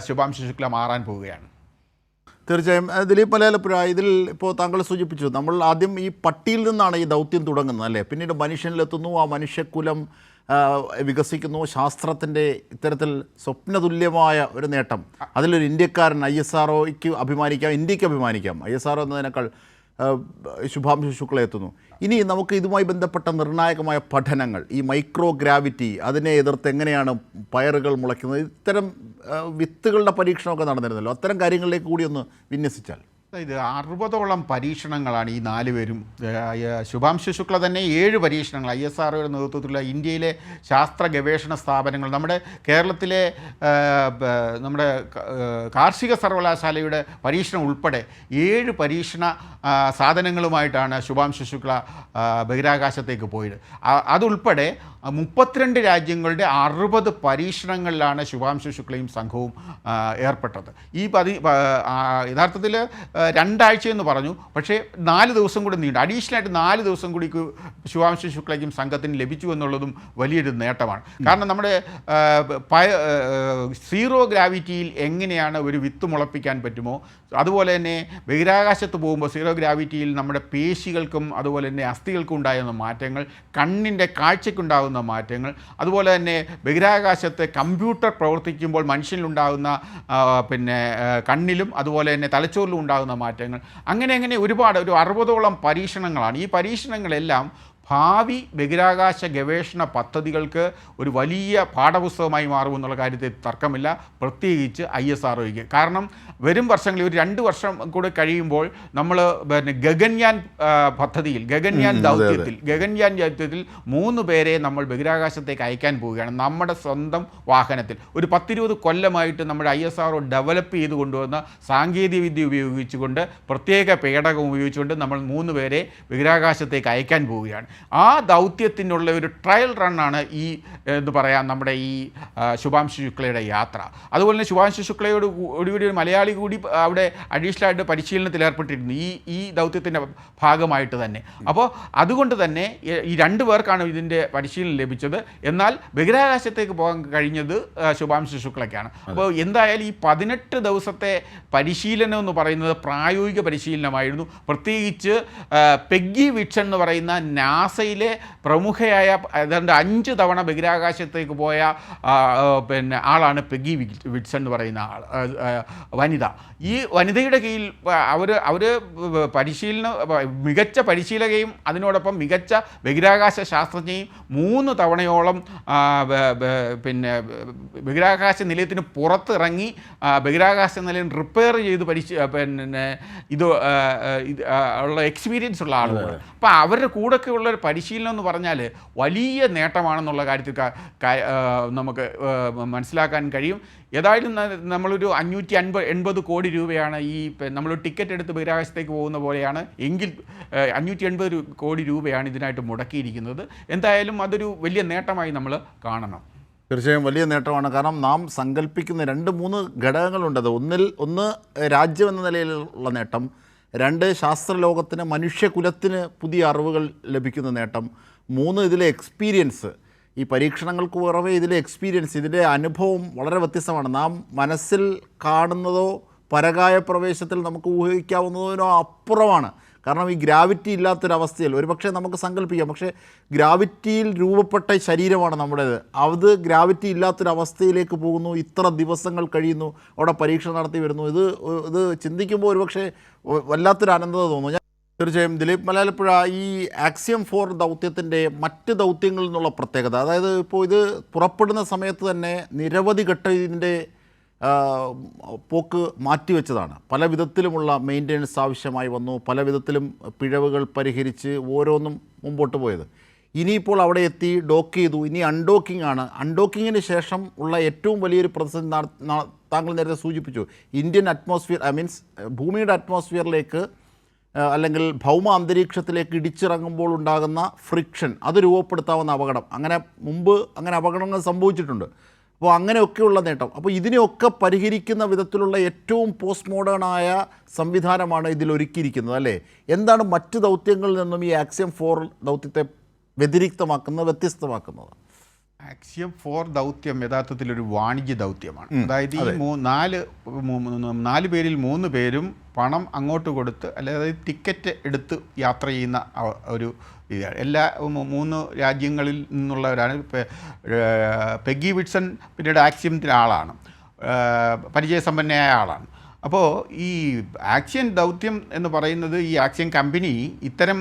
ശുഭാംശു ശുക്ല മാറാൻ പോവുകയാണ്. തീർച്ചയായും. ദിലീപ് മലയാലപ്പുഴ, ഇതിൽ ഇപ്പോൾ താങ്കൾ സൂചിപ്പിച്ചു, നമ്മൾ ആദ്യം ഈ പട്ടിയിൽ നിന്നാണ് ഈ ദൗത്യം തുടങ്ങുന്നത് അല്ലേ, പിന്നീട് മനുഷ്യനിലെത്തുന്നു, ആ മനുഷ്യക്കുലം വികസിക്കുന്നു, ശാസ്ത്രത്തിൻ്റെ ഇത്തരത്തിൽ സ്വപ്നതുല്യമായ ഒരു നേട്ടം, അതിലൊരു ഇന്ത്യക്കാരൻ ISROയ്ക്ക് അഭിമാനിക്കാം, ഇന്ത്യക്ക് അഭിമാനിക്കാം. ISRO എന്നതിനേക്കാൾ ശുഭാംശു ശുക്ല എത്തുന്നു. ഇനി നമുക്ക് ഇതുമായി ബന്ധപ്പെട്ട നിർണായകമായ പഠനങ്ങൾ, ഈ മൈക്രോ ഗ്രാവിറ്റി, അതിനെ എതിർത്ത് എങ്ങനെയാണ് പയറുകൾ മുളയ്ക്കുന്നത്, ഇത്തരം വിത്തുകളുടെ പരീക്ഷണമൊക്കെ നടന്നിരുന്നല്ലോ, അത്തരം കാര്യങ്ങളിലേക്ക് കൂടി ഒന്ന് വിന്യസിച്ചാൽ. ഇത് 60ഓളം പരീക്ഷണങ്ങളാണ് ഈ 4 പേരും. ശുഭാംശു ശുക്ല തന്നെ 7 പരീക്ഷണങ്ങൾ ISROയുടെ നേതൃത്വത്തിലുള്ള ഇന്ത്യയിലെ ശാസ്ത്ര ഗവേഷണ സ്ഥാപനങ്ങൾ, നമ്മുടെ കേരളത്തിലെ നമ്മുടെ കാർഷിക സർവകലാശാലയുടെ പരീക്ഷണം ഉൾപ്പെടെ 7 പരീക്ഷണ സാധനങ്ങളുമായിട്ടാണ് ശുഭാംശു ശുക്ല ബഹിരാകാശത്തേക്ക് പോയത്. അതുൾപ്പെടെ 32 രാജ്യങ്ങളുടെ 60 പരീക്ഷണങ്ങളിലാണ് ശുഭാംശു ശുക്ലയും സംഘവും ഏർപ്പെട്ടത്. യഥാർത്ഥത്തിൽ 2 പറഞ്ഞു. പക്ഷേ 4 ദിവസം കൂടി നീണ്ടു, അഡീഷണലായിട്ട് 4 ദിവസം കൂടി ശുഭാംശു ശുക്ലയ്ക്കും സംഘത്തിന് ലഭിച്ചു എന്നുള്ളതും വലിയൊരു നേട്ടമാണ്. കാരണം നമ്മുടെ സീറോ ഗ്രാവിറ്റിയിൽ എങ്ങനെയാണ് ഒരു വിത്ത് മുളപ്പിക്കാൻ പറ്റുമോ, അതുപോലെ തന്നെ ബഹിരാകാശത്ത് പോകുമ്പോൾ സീറോ ഗ്രാവിറ്റിയിൽ നമ്മുടെ പേശികൾക്കും അതുപോലെ തന്നെ അസ്ഥികൾക്കും ഉണ്ടാകുന്ന മാറ്റങ്ങൾ, കണ്ണിൻ്റെ കാഴ്ചയ്ക്കുണ്ടാകുന്ന മാറ്റങ്ങൾ, അതുപോലെ തന്നെ ബഹിരാകാശത്ത് കമ്പ്യൂട്ടർ പ്രവർത്തിക്കുമ്പോൾ മനുഷ്യനിലുണ്ടാകുന്ന കണ്ണിലും അതുപോലെ തന്നെ തലച്ചോറിലും ഉണ്ടാകുന്ന മാറ്റങ്ങൾ, അങ്ങനെ ഒരുപാട് ഒരു 60ഓളം പരീക്ഷണങ്ങളാണ്. ഈ പരീക്ഷണങ്ങളെല്ലാം ഭാവി ബഹിരാകാശ ഗവേഷണ പദ്ധതികൾക്ക് ഒരു വലിയ പാഠപുസ്തകമായി മാറുമെന്നുള്ള കാര്യത്തിൽ തർക്കമില്ല, പ്രത്യേകിച്ച് ISROയ്ക്ക്. കാരണം വരും വർഷങ്ങളിൽ ഒരു 2 വർഷം കൂടെ കഴിയുമ്പോൾ നമ്മൾ ഗഗൻയാൻ പദ്ധതിയിൽ ഗഗൻയാൻ ദൗത്യത്തിൽ 3 പേരെ നമ്മൾ ബഹിരാകാശത്തേക്ക് അയക്കാൻ പോവുകയാണ്. നമ്മുടെ സ്വന്തം വാഹനത്തിൽ ഒരു 10-20 കൊല്ലമായിട്ട് നമ്മുടെ ISRO ഡെവലപ്പ് ചെയ്ത് കൊണ്ടുവന്ന സാങ്കേതിക വിദ്യ ഉപയോഗിച്ചുകൊണ്ട്, പ്രത്യേക പേടകം ഉപയോഗിച്ചുകൊണ്ട് നമ്മൾ 3 പേരെ ബഹിരാകാശത്തേക്ക് അയക്കാൻ പോവുകയാണ്. ആ ദൗത്യത്തിനുള്ള ഒരു ട്രയൽ റണ്ണാണ് ഈ എന്ന് പറയാം നമ്മുടെ ഈ ശുഭാംശു ശുക്ലയുടെ യാത്ര. അതുപോലെ തന്നെ ശുഭാംശു ശുക്ലയോട് ഒരു മലയാളി കൂടി അവിടെ അഡീഷണലായിട്ട് പരിശീലനത്തിൽ ഏർപ്പെട്ടിരുന്നു ഈ ദൗത്യത്തിൻ്റെ ഭാഗമായിട്ട് തന്നെ. അപ്പോൾ അതുകൊണ്ട് തന്നെ ഈ 2 പേർക്കാണ് ഇതിൻ്റെ പരിശീലനം ലഭിച്ചത്. എന്നാൽ ബഹിരാകാശത്തേക്ക് പോകാൻ കഴിഞ്ഞത് ശുഭാംശു ശുക്ലയ്ക്കാണ്. അപ്പോൾ എന്തായാലും ഈ 18 ദിവസത്തെ പരിശീലനം എന്ന് പറയുന്നത് പ്രായോഗിക പരിശീലനമായിരുന്നു. പ്രത്യേകിച്ച് പെഗ്ഗി വിറ്റ്സൺ എന്ന് പറയുന്ന നാസയിലെ പ്രമുഖയായ ഏതാണ്ട് 5 തവണ ബഹിരാകാശത്തേക്ക് പോയ ആളാണ് പെഗ്ഗി വിറ്റ്സൺ എന്ന് പറയുന്ന വനിത. ഈ വനിതയുടെ കീഴിൽ അവർ മികച്ച പരിശീലകയും അതിനോടൊപ്പം മികച്ച ബഹിരാകാശ ശാസ്ത്രജ്ഞയും 3 തവണയോളം ബഹിരാകാശ നിലയത്തിന് പുറത്തിറങ്ങി ബഹിരാകാശ നിലയം റിപ്പയർ ചെയ്ത് ഇത് ഉള്ള എക്സ്പീരിയൻസ് ഉള്ള ആളുകൾ. അപ്പോൾ അവരുടെ കൂടെയൊക്കെ ഉള്ള ഒരു പരിശീലനം എന്ന് പറഞ്ഞാൽ വലിയ നേട്ടമാണെന്നുള്ള കാര്യത്തിൽ നമുക്ക് മനസ്സിലാക്കാൻ കഴിയും. ഏതായാലും നമ്മളൊരു 580 കോടി രൂപയാണ് നമ്മൾ ടിക്കറ്റ് എടുത്ത് ബഹിരാകാശത്തേക്ക് പോകുന്ന പോലെയാണ് എങ്കിൽ 580 കോടി രൂപയാണ് ഇതിനായിട്ട് മുടക്കിയിരിക്കുന്നത്. എന്തായാലും അതൊരു വലിയ നേട്ടമായി നമ്മൾ കാണണം. തീർച്ചയായും വലിയ നേട്ടമാണ്. കാരണം നാം സങ്കല്പിക്കുന്ന 2-3 ഘടകങ്ങളുണ്ടത്. ഒന്ന് രാജ്യം എന്ന നിലയിലുള്ള നേട്ടം, 2 ശാസ്ത്രലോകത്തിന് മനുഷ്യകുലത്തിന് പുതിയ അറിവുകൾ ലഭിക്കുന്ന നേട്ടം, 3 ഇതിലെ എക്സ്പീരിയൻസ്. ഈ പരീക്ഷണങ്ങൾക്ക് പുറമെ ഇതിലെ എക്സ്പീരിയൻസ്, ഇതിൻ്റെ അനുഭവം വളരെ വ്യത്യസ്തമാണ്. നാം മനസ്സിൽ കാണുന്നതോ പരകായ പ്രവേശത്തിൽ നമുക്ക് ഊഹിക്കാവുന്നതിനോ അപ്പുറമാണ്. കാരണം ഈ ഗ്രാവിറ്റി ഇല്ലാത്തൊരവസ്ഥയിൽ ഒരുപക്ഷെ നമുക്ക് സങ്കല്പിക്കാം, പക്ഷേ ഗ്രാവിറ്റിയിൽ രൂപപ്പെട്ട ശരീരമാണ് നമ്മുടേത്. അത് ഗ്രാവിറ്റി ഇല്ലാത്തൊരവസ്ഥയിലേക്ക് പോകുന്നു, ഇത്ര ദിവസങ്ങൾ കഴിയുന്നു, അവിടെ പരീക്ഷ നടത്തി വരുന്നു. ഇത് ചിന്തിക്കുമ്പോൾ ഒരുപക്ഷെ വല്ലാത്തൊരു അനന്തത തോന്നുന്നു. തീർച്ചയായും ദിലീപ് മലയാലപ്പുഴ, ഈ ആക്സിയം 4 ദൗത്യത്തിൻ്റെ മറ്റ് ദൗത്യങ്ങളിൽ നിന്നുള്ള പ്രത്യേകത, അതായത് ഇപ്പോൾ ഇത് പുറപ്പെടുന്ന സമയത്ത് തന്നെ നിരവധി ഘട്ടം ഇതിൻ്റെ പോക്ക് മാറ്റിവെച്ചതാണ്. പല വിധത്തിലുമുള്ള മെയിൻ്റെനൻസ് ആവശ്യമായി വന്നു, പല വിധത്തിലും പിഴവുകൾ പരിഹരിച്ച് ഓരോന്നും മുമ്പോട്ട് പോയത്. ഇനിയിപ്പോൾ അവിടെ എത്തി ഡോക്ക് ചെയ്തു, ഇനി അൺഡോക്കിംഗ് ആണ്. അൺഡോക്കിങ്ങിന് ശേഷം ഉള്ള ഏറ്റവും വലിയൊരു പ്രതിസന്ധി താങ്കൾ നേരത്തെ സൂചിപ്പിച്ചു, ഇന്ത്യൻ അറ്റ്മോസ്ഫിയർ ഭൂമിയുടെ അറ്റ്മോസ്ഫിയറിലേക്ക് അല്ലെങ്കിൽ ഭൗമ അന്തരീക്ഷത്തിലേക്ക് ഇടിച്ചിറങ്ങുമ്പോൾ ഉണ്ടാകുന്ന ഫ്രിക്ഷൻ, അത് രൂപപ്പെടുത്താവുന്ന അപകടം. അങ്ങനെ അപകടങ്ങൾ സംഭവിച്ചിട്ടുണ്ട്. അപ്പോൾ അങ്ങനെയൊക്കെയുള്ള നേട്ടം. അപ്പോൾ ഇതിനെയൊക്കെ പരിഹരിക്കുന്ന വിധത്തിലുള്ള ഏറ്റവും പോസ്റ്റ് മോഡേണായ സംവിധാനമാണ് ഇതിലൊരുക്കിയിരിക്കുന്നത് അല്ലേ? എന്താണ് മറ്റ് ദൗത്യങ്ങളിൽ നിന്നും ഈ ആക്സിയം 4 ദൗത്യത്തെ വ്യത്യസ്തമാക്കുന്നത്? ആക്സിയം 4 ദൗത്യം യഥാർത്ഥത്തിൽ ഒരു വാണിജ്യ ദൗത്യമാണ്. അതായത് ഈ 4 പേരിൽ 3 പേരും പണം അങ്ങോട്ട് കൊടുത്ത്, അതായത് ടിക്കറ്റ് എടുത്ത് യാത്ര ചെയ്യുന്ന ഒരു ഇതാണ്. എല്ലാ 3 രാജ്യങ്ങളിൽ നിന്നുള്ളവരാണ്. പെഗ്ഗി വിറ്റ്സൺ പിന്നീട് ആക്സിയത്തിലെ ആളാണ്, പരിചയസമ്പന്നയായ ആളാണ്. അപ്പോൾ ഈ ആക്സിയം ദൗത്യം എന്ന് പറയുന്നത്, ഈ ആക്സിയം കമ്പനി ഇത്തരം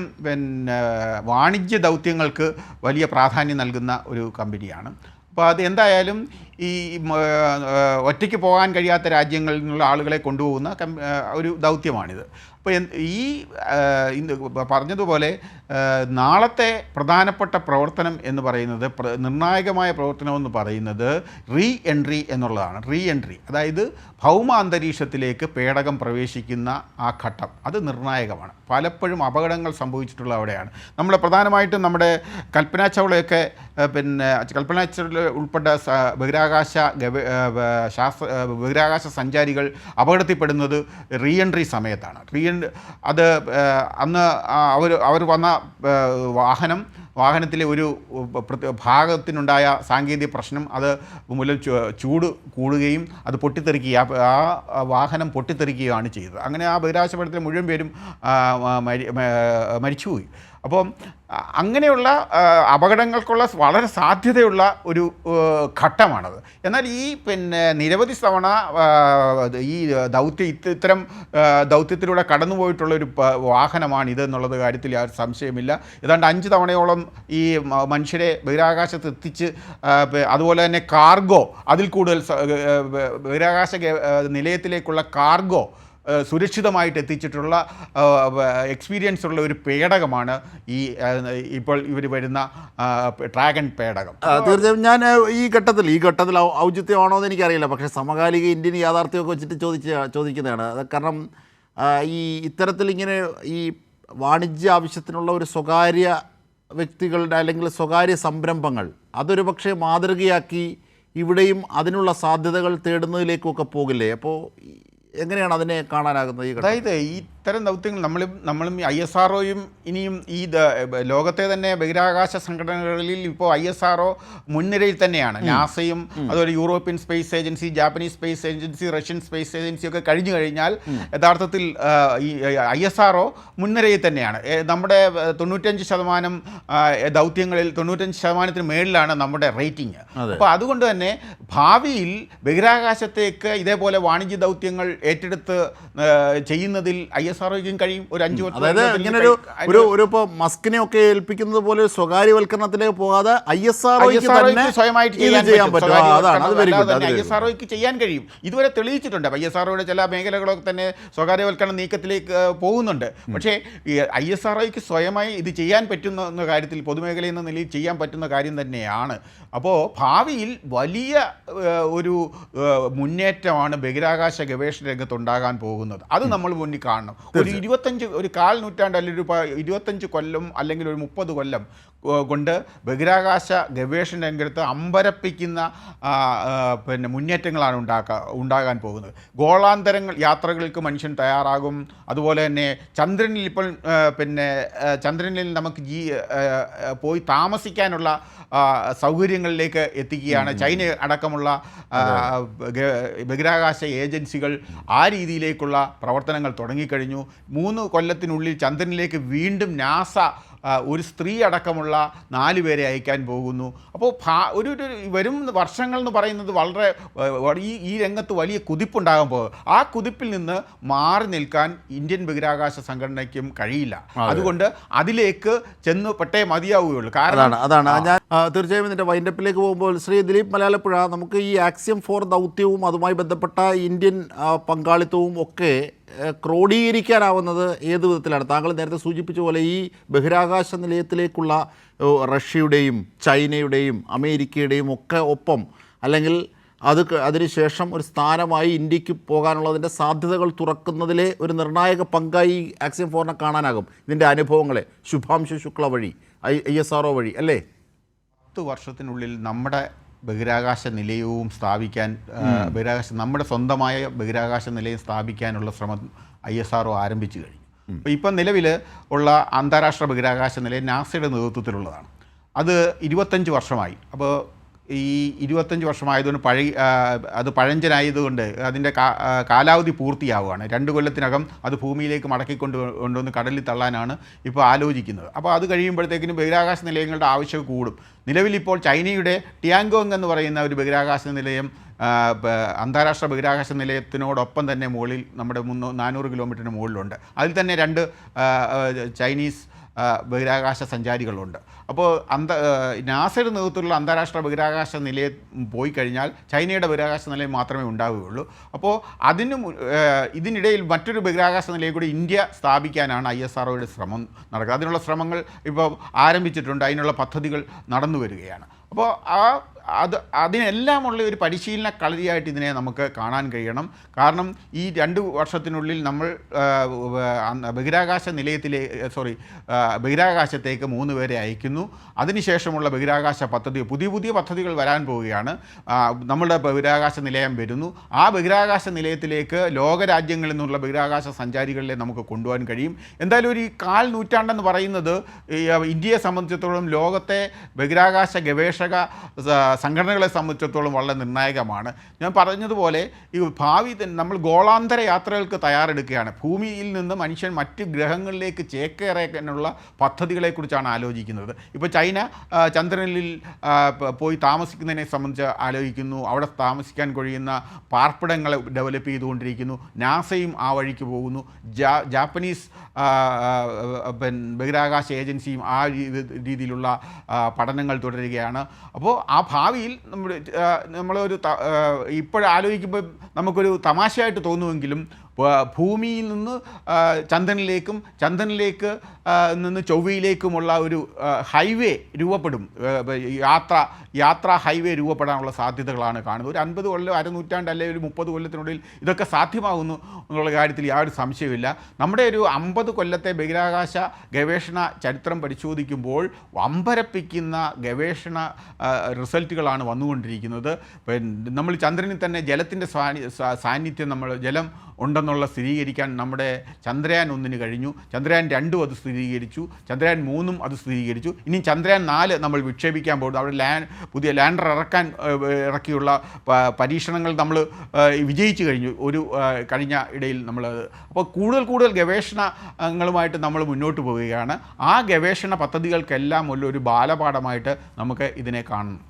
വാണിജ്യ ദൗത്യങ്ങൾക്ക് വലിയ പ്രാധാന്യം നൽകുന്ന ഒരു കമ്പനിയാണ്. അപ്പോൾ അത് എന്തായാലും ഈ ഒറ്റയ്ക്ക് പോകാൻ കഴിയാത്ത രാജ്യങ്ങളിൽ നിന്നുള്ള ആളുകളെ കൊണ്ടുപോകുന്ന ഒരു ദൗത്യമാണിത്. അപ്പോൾ ഈ പറഞ്ഞതുപോലെ നാളത്തെ പ്രധാനപ്പെട്ട പ്രവർത്തനം എന്ന് പറയുന്നത്, നിർണായകമായ പ്രവർത്തനം എന്ന് പറയുന്നത് റീ എൻട്രി എന്നുള്ളതാണ്. റീ എൻട്രി അതായത് ഭൗമ അന്തരീക്ഷത്തിലേക്ക് പേടകം പ്രവേശിക്കുന്ന ആ ഘട്ടം, അത് നിർണായകമാണ്. പലപ്പോഴും അപകടങ്ങൾ സംഭവിച്ചിട്ടുള്ള അവിടെയാണ്. നമ്മൾ പ്രധാനമായിട്ടും നമ്മുടെ കൽപ്പന ചൗളയൊക്കെ കൽപ്പന ചൗള ഉൾപ്പെട്ട ബഹിരാകാശ ബഹിരാകാശ സഞ്ചാരികൾ അപകടത്തിൽപ്പെടുന്നത് റീ എൻട്രി സമയത്താണ്. അത് അന്ന് അവർ വന്ന വാഹനത്തിലെ ഒരു ഭാഗത്തിനുണ്ടായ സാങ്കേതിക പ്രശ്നം അത് മൂലം ചൂട് കൂടുകയും അത് പൊട്ടിത്തെറിക്കുകയും ആ വാഹനം പൊട്ടിത്തെറിക്കുകയാണ് ചെയ്തത്. അങ്ങനെ ആ ബഹിരാകാശ പഠനത്തിലെ മുഴുവൻ പേരും മരിച്ചുപോയി. അപ്പം അങ്ങനെയുള്ള അപകടങ്ങൾക്കുള്ള വളരെ സാധ്യതയുള്ള ഒരു ഘട്ടമാണത്. എന്നാൽ ഈ നിരവധി തവണ ഈ ഇത്തരം ദൗത്യത്തിലൂടെ കടന്നുപോയിട്ടുള്ള ഒരു വാഹനമാണ് ഇതെന്നുള്ളത് കാര്യത്തിൽ യാതൊരു സംശയമില്ല. ഏതാണ്ട് 5 തവണയോളം ഈ മനുഷ്യരെ ബഹിരാകാശത്ത് എത്തിച്ച്, അതുപോലെ തന്നെ കാർഗോ, അതിൽ കൂടുതൽ ബഹിരാകാശ നിലയത്തിലേക്കുള്ള കാർഗോ സുരക്ഷിതമായിട്ട് എത്തിച്ചിട്ടുള്ള എക്സ്പീരിയൻസ് ഉള്ള ഒരു പേടകമാണ് ഇപ്പോൾ ഇവർ വരുന്ന ഡ്രാഗൺ പേടകം. തീർച്ചയായും ഞാൻ ഈ ഘട്ടത്തിൽ ഔചിത്യമാണോ എന്ന് എനിക്കറിയില്ല. പക്ഷേ സമകാലിക ഇന്ത്യൻ യാഥാർത്ഥ്യമൊക്കെ വെച്ചിട്ട് ചോദിക്കുന്നതാണ്. കാരണം ഇത്തരത്തിൽ ഇങ്ങനെ ഈ വാണിജ്യ ആവശ്യത്തിനുള്ള ഒരു സ്വകാര്യ വ്യക്തികളുടെ അല്ലെങ്കിൽ സ്വകാര്യ സംരംഭങ്ങൾ അതൊരു പക്ഷേ മാതൃകയാക്കി ഇവിടെയും അതിനുള്ള സാധ്യതകൾ തേടുന്നതിലേക്കൊക്കെ പോകില്ലേ? അപ്പോൾ എങ്ങനെയാണ് അതിനെ കാണാനാകുന്നത്? അതായത് ഇത്തരം ദൗത്യങ്ങൾ നമ്മളും ISROയും ഇനിയും ലോകത്തെ തന്നെ ബഹിരാകാശ സംഘടനകളിൽ ഇപ്പോൾ ISRO മുൻനിരയിൽ തന്നെയാണ്. നാസയും അതുപോലെ European space agency, Japanese space agency, Russian space agency ഒക്കെ കഴിഞ്ഞു കഴിഞ്ഞാൽ യഥാർത്ഥത്തിൽ ഈ ISRO മുൻനിരയിൽ തന്നെയാണ്. നമ്മുടെ 95% ദൗത്യങ്ങളിൽ 95% മേളിലാണ് നമ്മുടെ റേറ്റിംഗ്. അപ്പോൾ അതുകൊണ്ട് തന്നെ ഭാവിയിൽ ബഹിരാകാശത്തേക്ക് ഇതേപോലെ വാണിജ്യ ദൗത്യങ്ങൾ ഏറ്റെടുത്ത് ചെയ്യുന്നതിൽ ISROയ്ക്കും കഴിയും. ഒരു 5 വർഷം, അതായത് ഇങ്ങനെ ഒരു ഇപ്പോൾ മസ്കിനെ ഒക്കെ ഏൽപ്പിക്കുന്നത് പോലെ സ്വകാര്യവൽക്കരണത്തിലേക്ക് പോകാതെ ISROയ്ക്ക് സ്വയമായിട്ട് ISROയ്ക്ക് ചെയ്യാൻ കഴിയും. ഇതുവരെ തെളിയിച്ചിട്ടുണ്ട്. ISROയുടെ ചില മേഖലകളൊക്കെ തന്നെ സ്വകാര്യവൽക്കരണ നീക്കത്തിലേക്ക് പോകുന്നുണ്ട്. പക്ഷേ ISROയ്ക്ക് സ്വയമായി ഇത് ചെയ്യാൻ പറ്റുന്ന കാര്യത്തിൽ പൊതുമേഖലയിൽ എന്ന നിലയിൽ ചെയ്യാൻ പറ്റുന്ന കാര്യം തന്നെയാണ്. അപ്പോൾ ഭാവിയിൽ വലിയ ഒരു മുന്നേറ്റമാണ് ബഹിരാകാശ ഗവേഷണ രംഗത്തുണ്ടാകാൻ പോകുന്നത്. അത് നമ്മൾ മുന്നിൽ കാണണം. ഒരു 1/4 നൂറ്റാണ്ട് അല്ലെങ്കിൽ 25 കൊല്ലം അല്ലെങ്കിൽ ഒരു 30 കൊല്ലം കൊണ്ട് ബഹിരാകാശ ഗവേഷണ രംഗത്ത് അമ്പരപ്പിക്കുന്ന മുന്നേറ്റങ്ങളാണ് ഉണ്ടാകാൻ പോകുന്നത്. ഗോളാന്തരങ്ങൾ യാത്രകൾക്ക് മനുഷ്യൻ തയ്യാറാകും. അതുപോലെ തന്നെ ചന്ദ്രനിൽ ഇപ്പോൾ ചന്ദ്രനിൽ നമുക്ക് പോയി താമസിക്കാനുള്ള സൗകര്യങ്ങളിലേക്ക് എത്തിക്കുകയാണ്. ചൈന അടക്കമുള്ള ബഹിരാകാശ ഏജൻസികൾ ആ രീതിയിലേക്കുള്ള പ്രവർത്തനങ്ങൾ തുടങ്ങിക്കഴിഞ്ഞു. 3 കൊല്ലത്തിനുള്ളിൽ ചന്ദ്രനിലേക്ക് വീണ്ടും നാസ ഒരു സ്ത്രീ അടക്കമുള്ള 4 പേരെ അയക്കാൻ പോകുന്നു. അപ്പോൾ ഒരു വരും വർഷങ്ങൾ എന്ന് പറയുന്നത് വളരെ ഈ രംഗത്ത് വലിയ കുതിപ്പുണ്ടാകാൻ പോകും. ആ കുതിപ്പിൽ നിന്ന് മാറി നിൽക്കാൻ ഇന്ത്യൻ ബഹിരാകാശ സംഘടനയ്ക്കും കഴിയില്ല. അതുകൊണ്ട് അതിലേക്ക് ചെന്ന് പെട്ടേ മതിയാവുകയുള്ളൂ. കാരണം അതാണ് ഞാൻ തീർച്ചയായും ഇതിൻ്റെ വൈൻഡപ്പിലേക്ക് പോകുമ്പോൾ ശ്രീ ദിലീപ് മലയാലപ്പുഴ, നമുക്ക് ഈ ആക്സിയം 4 ദൗത്യവും അതുമായി ബന്ധപ്പെട്ട ഇന്ത്യൻ പങ്കാളിത്തവും ഒക്കെ ക്രോഡീകരിക്കാനാവുന്നത് ഏത് വിധത്തിലാണ്? താങ്കൾ നേരത്തെ സൂചിപ്പിച്ച പോലെ ഈ ബഹിരാകാശ നിലയത്തിലേക്കുള്ള റഷ്യയുടെയും ചൈനയുടെയും അമേരിക്കയുടെയും ഒക്കെ ഒപ്പം, അല്ലെങ്കിൽ അതിനുശേഷം ഒരു സ്ഥാനമായി ഇന്ത്യക്ക് പോകാനുള്ളതിൻ്റെ സാധ്യതകൾ തുറക്കുന്നതിലെ ഒരു നിർണായക പങ്കായി ആക്സിയം 4നെ കാണാനാകും. ഇതിൻ്റെ അനുഭവങ്ങളെ ശുഭാംശു ശുക്ല വഴി ISRO വഴി അല്ലേ? 10 വർഷത്തിനുള്ളിൽ നമ്മുടെ ബഹിരാകാശ നിലയവും സ്ഥാപിക്കാൻ നമ്മുടെ സ്വന്തമായ ബഹിരാകാശ നിലയം സ്ഥാപിക്കാനുള്ള ശ്രമം ISRO ആരംഭിച്ചു കഴിഞ്ഞു. അപ്പോൾ ഇപ്പം നിലവിൽ ഉള്ള അന്താരാഷ്ട്ര ബഹിരാകാശ നിലയം നാസയുടെ നേതൃത്വത്തിലുള്ളതാണ്. അത് 25 വർഷമായി. അപ്പോൾ ഈ 25 വർഷമായതുകൊണ്ട് അത് പഴഞ്ചനായതുകൊണ്ട് അതിൻ്റെ കാലാവധി പൂർത്തിയാവുകയാണ്. 2 കൊല്ലത്തിനകം അത് ഭൂമിയിലേക്ക് കൊണ്ടുവന്ന് കടലിൽ തള്ളാനാണ് ഇപ്പോൾ ആലോചിക്കുന്നത്. അപ്പോൾ അത് കഴിയുമ്പോഴത്തേക്കിനും ബഹിരാകാശ നിലയങ്ങളുടെ ആവശ്യം കൂടും. നിലവിലിപ്പോൾ ചൈനയുടെ ടിയാങ്കോങ് എന്ന് പറയുന്ന ഒരു ബഹിരാകാശ നിലയം അന്താരാഷ്ട്ര ബഹിരാകാശ നിലയത്തിനോടൊപ്പം തന്നെ മുകളിൽ നമ്മുടെ 400 കിലോമീറ്ററിന് മുകളിലുണ്ട്. അതിൽ തന്നെ 2 ചൈനീസ് ബഹിരാകാശ സഞ്ചാരികളുണ്ട്. അപ്പോൾ നാസയുടെ നേതൃത്വത്തിലുള്ള അന്താരാഷ്ട്ര ബഹിരാകാശ നിലയം പോയി കഴിഞ്ഞാൽ ചൈനയുടെ ബഹിരാകാശ നിലയം മാത്രമേ ഉണ്ടാവുകയുള്ളൂ. അപ്പോൾ ഇതിനിടയിൽ മറ്റൊരു ബഹിരാകാശ നിലയം കൂടി ഇന്ത്യ സ്ഥാപിക്കാനാണ് ISROയുടെ ശ്രമം നടക്കുക. അതിനുള്ള ശ്രമങ്ങൾ ഇപ്പോൾ ആരംഭിച്ചിട്ടുണ്ട്. അതിനുള്ള പദ്ധതികൾ നടന്നു വരികയാണ്. അപ്പോൾ അതിനെല്ലാമുള്ള ഒരു പരിശീലന കളരിയായിട്ട് ഇതിനെ നമുക്ക് കാണാൻ കഴിയണം. കാരണം ഈ 2 വർഷത്തിനുള്ളിൽ നമ്മൾ ബഹിരാകാശത്തേക്ക് 3 പേരെ അയക്കുന്നു. അതിനുശേഷമുള്ള ബഹിരാകാശ പദ്ധതി പുതിയ പദ്ധതികൾ വരാൻ പോവുകയാണ്. നമ്മളുടെ ബഹിരാകാശ നിലയം വരുന്നു. ആ ബഹിരാകാശ നിലയത്തിലേക്ക് ലോകരാജ്യങ്ങളിൽ നിന്നുള്ള ബഹിരാകാശ സഞ്ചാരികളെ നമുക്ക് കൊണ്ടുപോകാൻ കഴിയും. എന്തായാലും ഒരു 1/4 നൂറ്റാണ്ടെന്ന് പറയുന്നത് ഇന്ത്യയെ സംബന്ധിച്ചിടത്തോളം ലോകത്തെ ബഹിരാകാശ ഗവേഷക സംഘടനകളെ സംബന്ധിച്ചിടത്തോളം വളരെ നിർണായകമാണ്. ഞാൻ പറഞ്ഞതുപോലെ ഈ ഭാവി നമ്മൾ ഗോളാന്തര യാത്രകൾക്ക് തയ്യാറെടുക്കുകയാണ്. ഭൂമിയിൽ നിന്ന് മനുഷ്യൻ മറ്റ് ഗ്രഹങ്ങളിലേക്ക് ചേക്കേറാനുള്ള പദ്ധതികളെക്കുറിച്ചാണ് ആലോചിക്കുന്നത്. ഇപ്പോൾ ചൈന ചന്ദ്രനിൽ പോയി താമസിക്കുന്നതിനെ സംബന്ധിച്ച് ആലോചിക്കുന്നു. അവിടെ താമസിക്കാൻ കഴിയുന്ന പാർപ്പിടങ്ങൾ ഡെവലപ്പ് ചെയ്തുകൊണ്ടിരിക്കുന്നു. നാസയും ആ വഴിക്ക് പോകുന്നു. ജാപ്പനീസ് ബഹിരാകാശ ഏജൻസിയും ആ രീതിയിലുള്ള പഠനങ്ങൾ തുടരുകയാണ്. അപ്പോൾ ആ ഭാവിയിൽ നമ്മളൊരു ഇപ്പോഴാലോചിക്കുമ്പോൾ നമുക്കൊരു തമാശയായിട്ട് തോന്നുമെങ്കിലും ഭൂമിയിൽ നിന്ന് ചന്ദ്രനിലേക്കും ചന്ദ്രനിലേക്ക് നിന്ന് ചൊവ്വയിലേക്കുമുള്ള ഒരു ഹൈവേ രൂപപ്പെടും. യാത്രാ ഹൈവേ രൂപപ്പെടാനുള്ള സാധ്യതകളാണ് കാണുന്നത്. ഒരു 50 കൊല്ലം, അരനൂറ്റാണ്ട് അല്ലെങ്കിൽ ഒരു 30 കൊല്ലത്തിനുള്ളിൽ ഇതൊക്കെ സാധ്യമാകുന്നു എന്നുള്ള കാര്യത്തിൽ യാതൊരു സംശയമില്ല. നമ്മുടെ ഒരു 50 കൊല്ലത്തെ ബഹിരാകാശ ഗവേഷണ ചരിത്രം പരിശോധിക്കുമ്പോൾ അമ്പരപ്പിക്കുന്ന ഗവേഷണ റിസൾട്ടുകളാണ് വന്നുകൊണ്ടിരിക്കുന്നത്. നമ്മൾ ചന്ദ്രനിൽ തന്നെ ജലത്തിൻ്റെ സാന്നിധ്യം ജലം ഉണ്ടെന്നുള്ള സ്ഥിരീകരിക്കാൻ നമ്മുടെ ചന്ദ്രയാൻ 1 കഴിഞ്ഞു. ചന്ദ്രയാൻ 2 അത് സ്ഥിരീകരിച്ചു. ചന്ദ്രയാൻ 3 അത് സ്ഥിരീകരിച്ചു. ഇനി ചന്ദ്രയാൻ 4 നമ്മൾ വിക്ഷേപിക്കാൻ പോകുന്നു. അവിടെ പുതിയ ലാൻഡർ ഇറക്കിയുള്ള പരീക്ഷണങ്ങൾ നമ്മൾ വിജയിച്ചു കഴിഞ്ഞു കഴിഞ്ഞ ഇടയിൽ നമ്മൾ. അപ്പോൾ കൂടുതൽ ഗവേഷണങ്ങളുമായിട്ട് നമ്മൾ മുന്നോട്ട് പോവുകയാണ്. ആ ഗവേഷണ പദ്ധതികൾക്കെല്ലാം ഒരു ബാലപാഠമായിട്ട് നമുക്ക് ഇതിനെ കാണണം.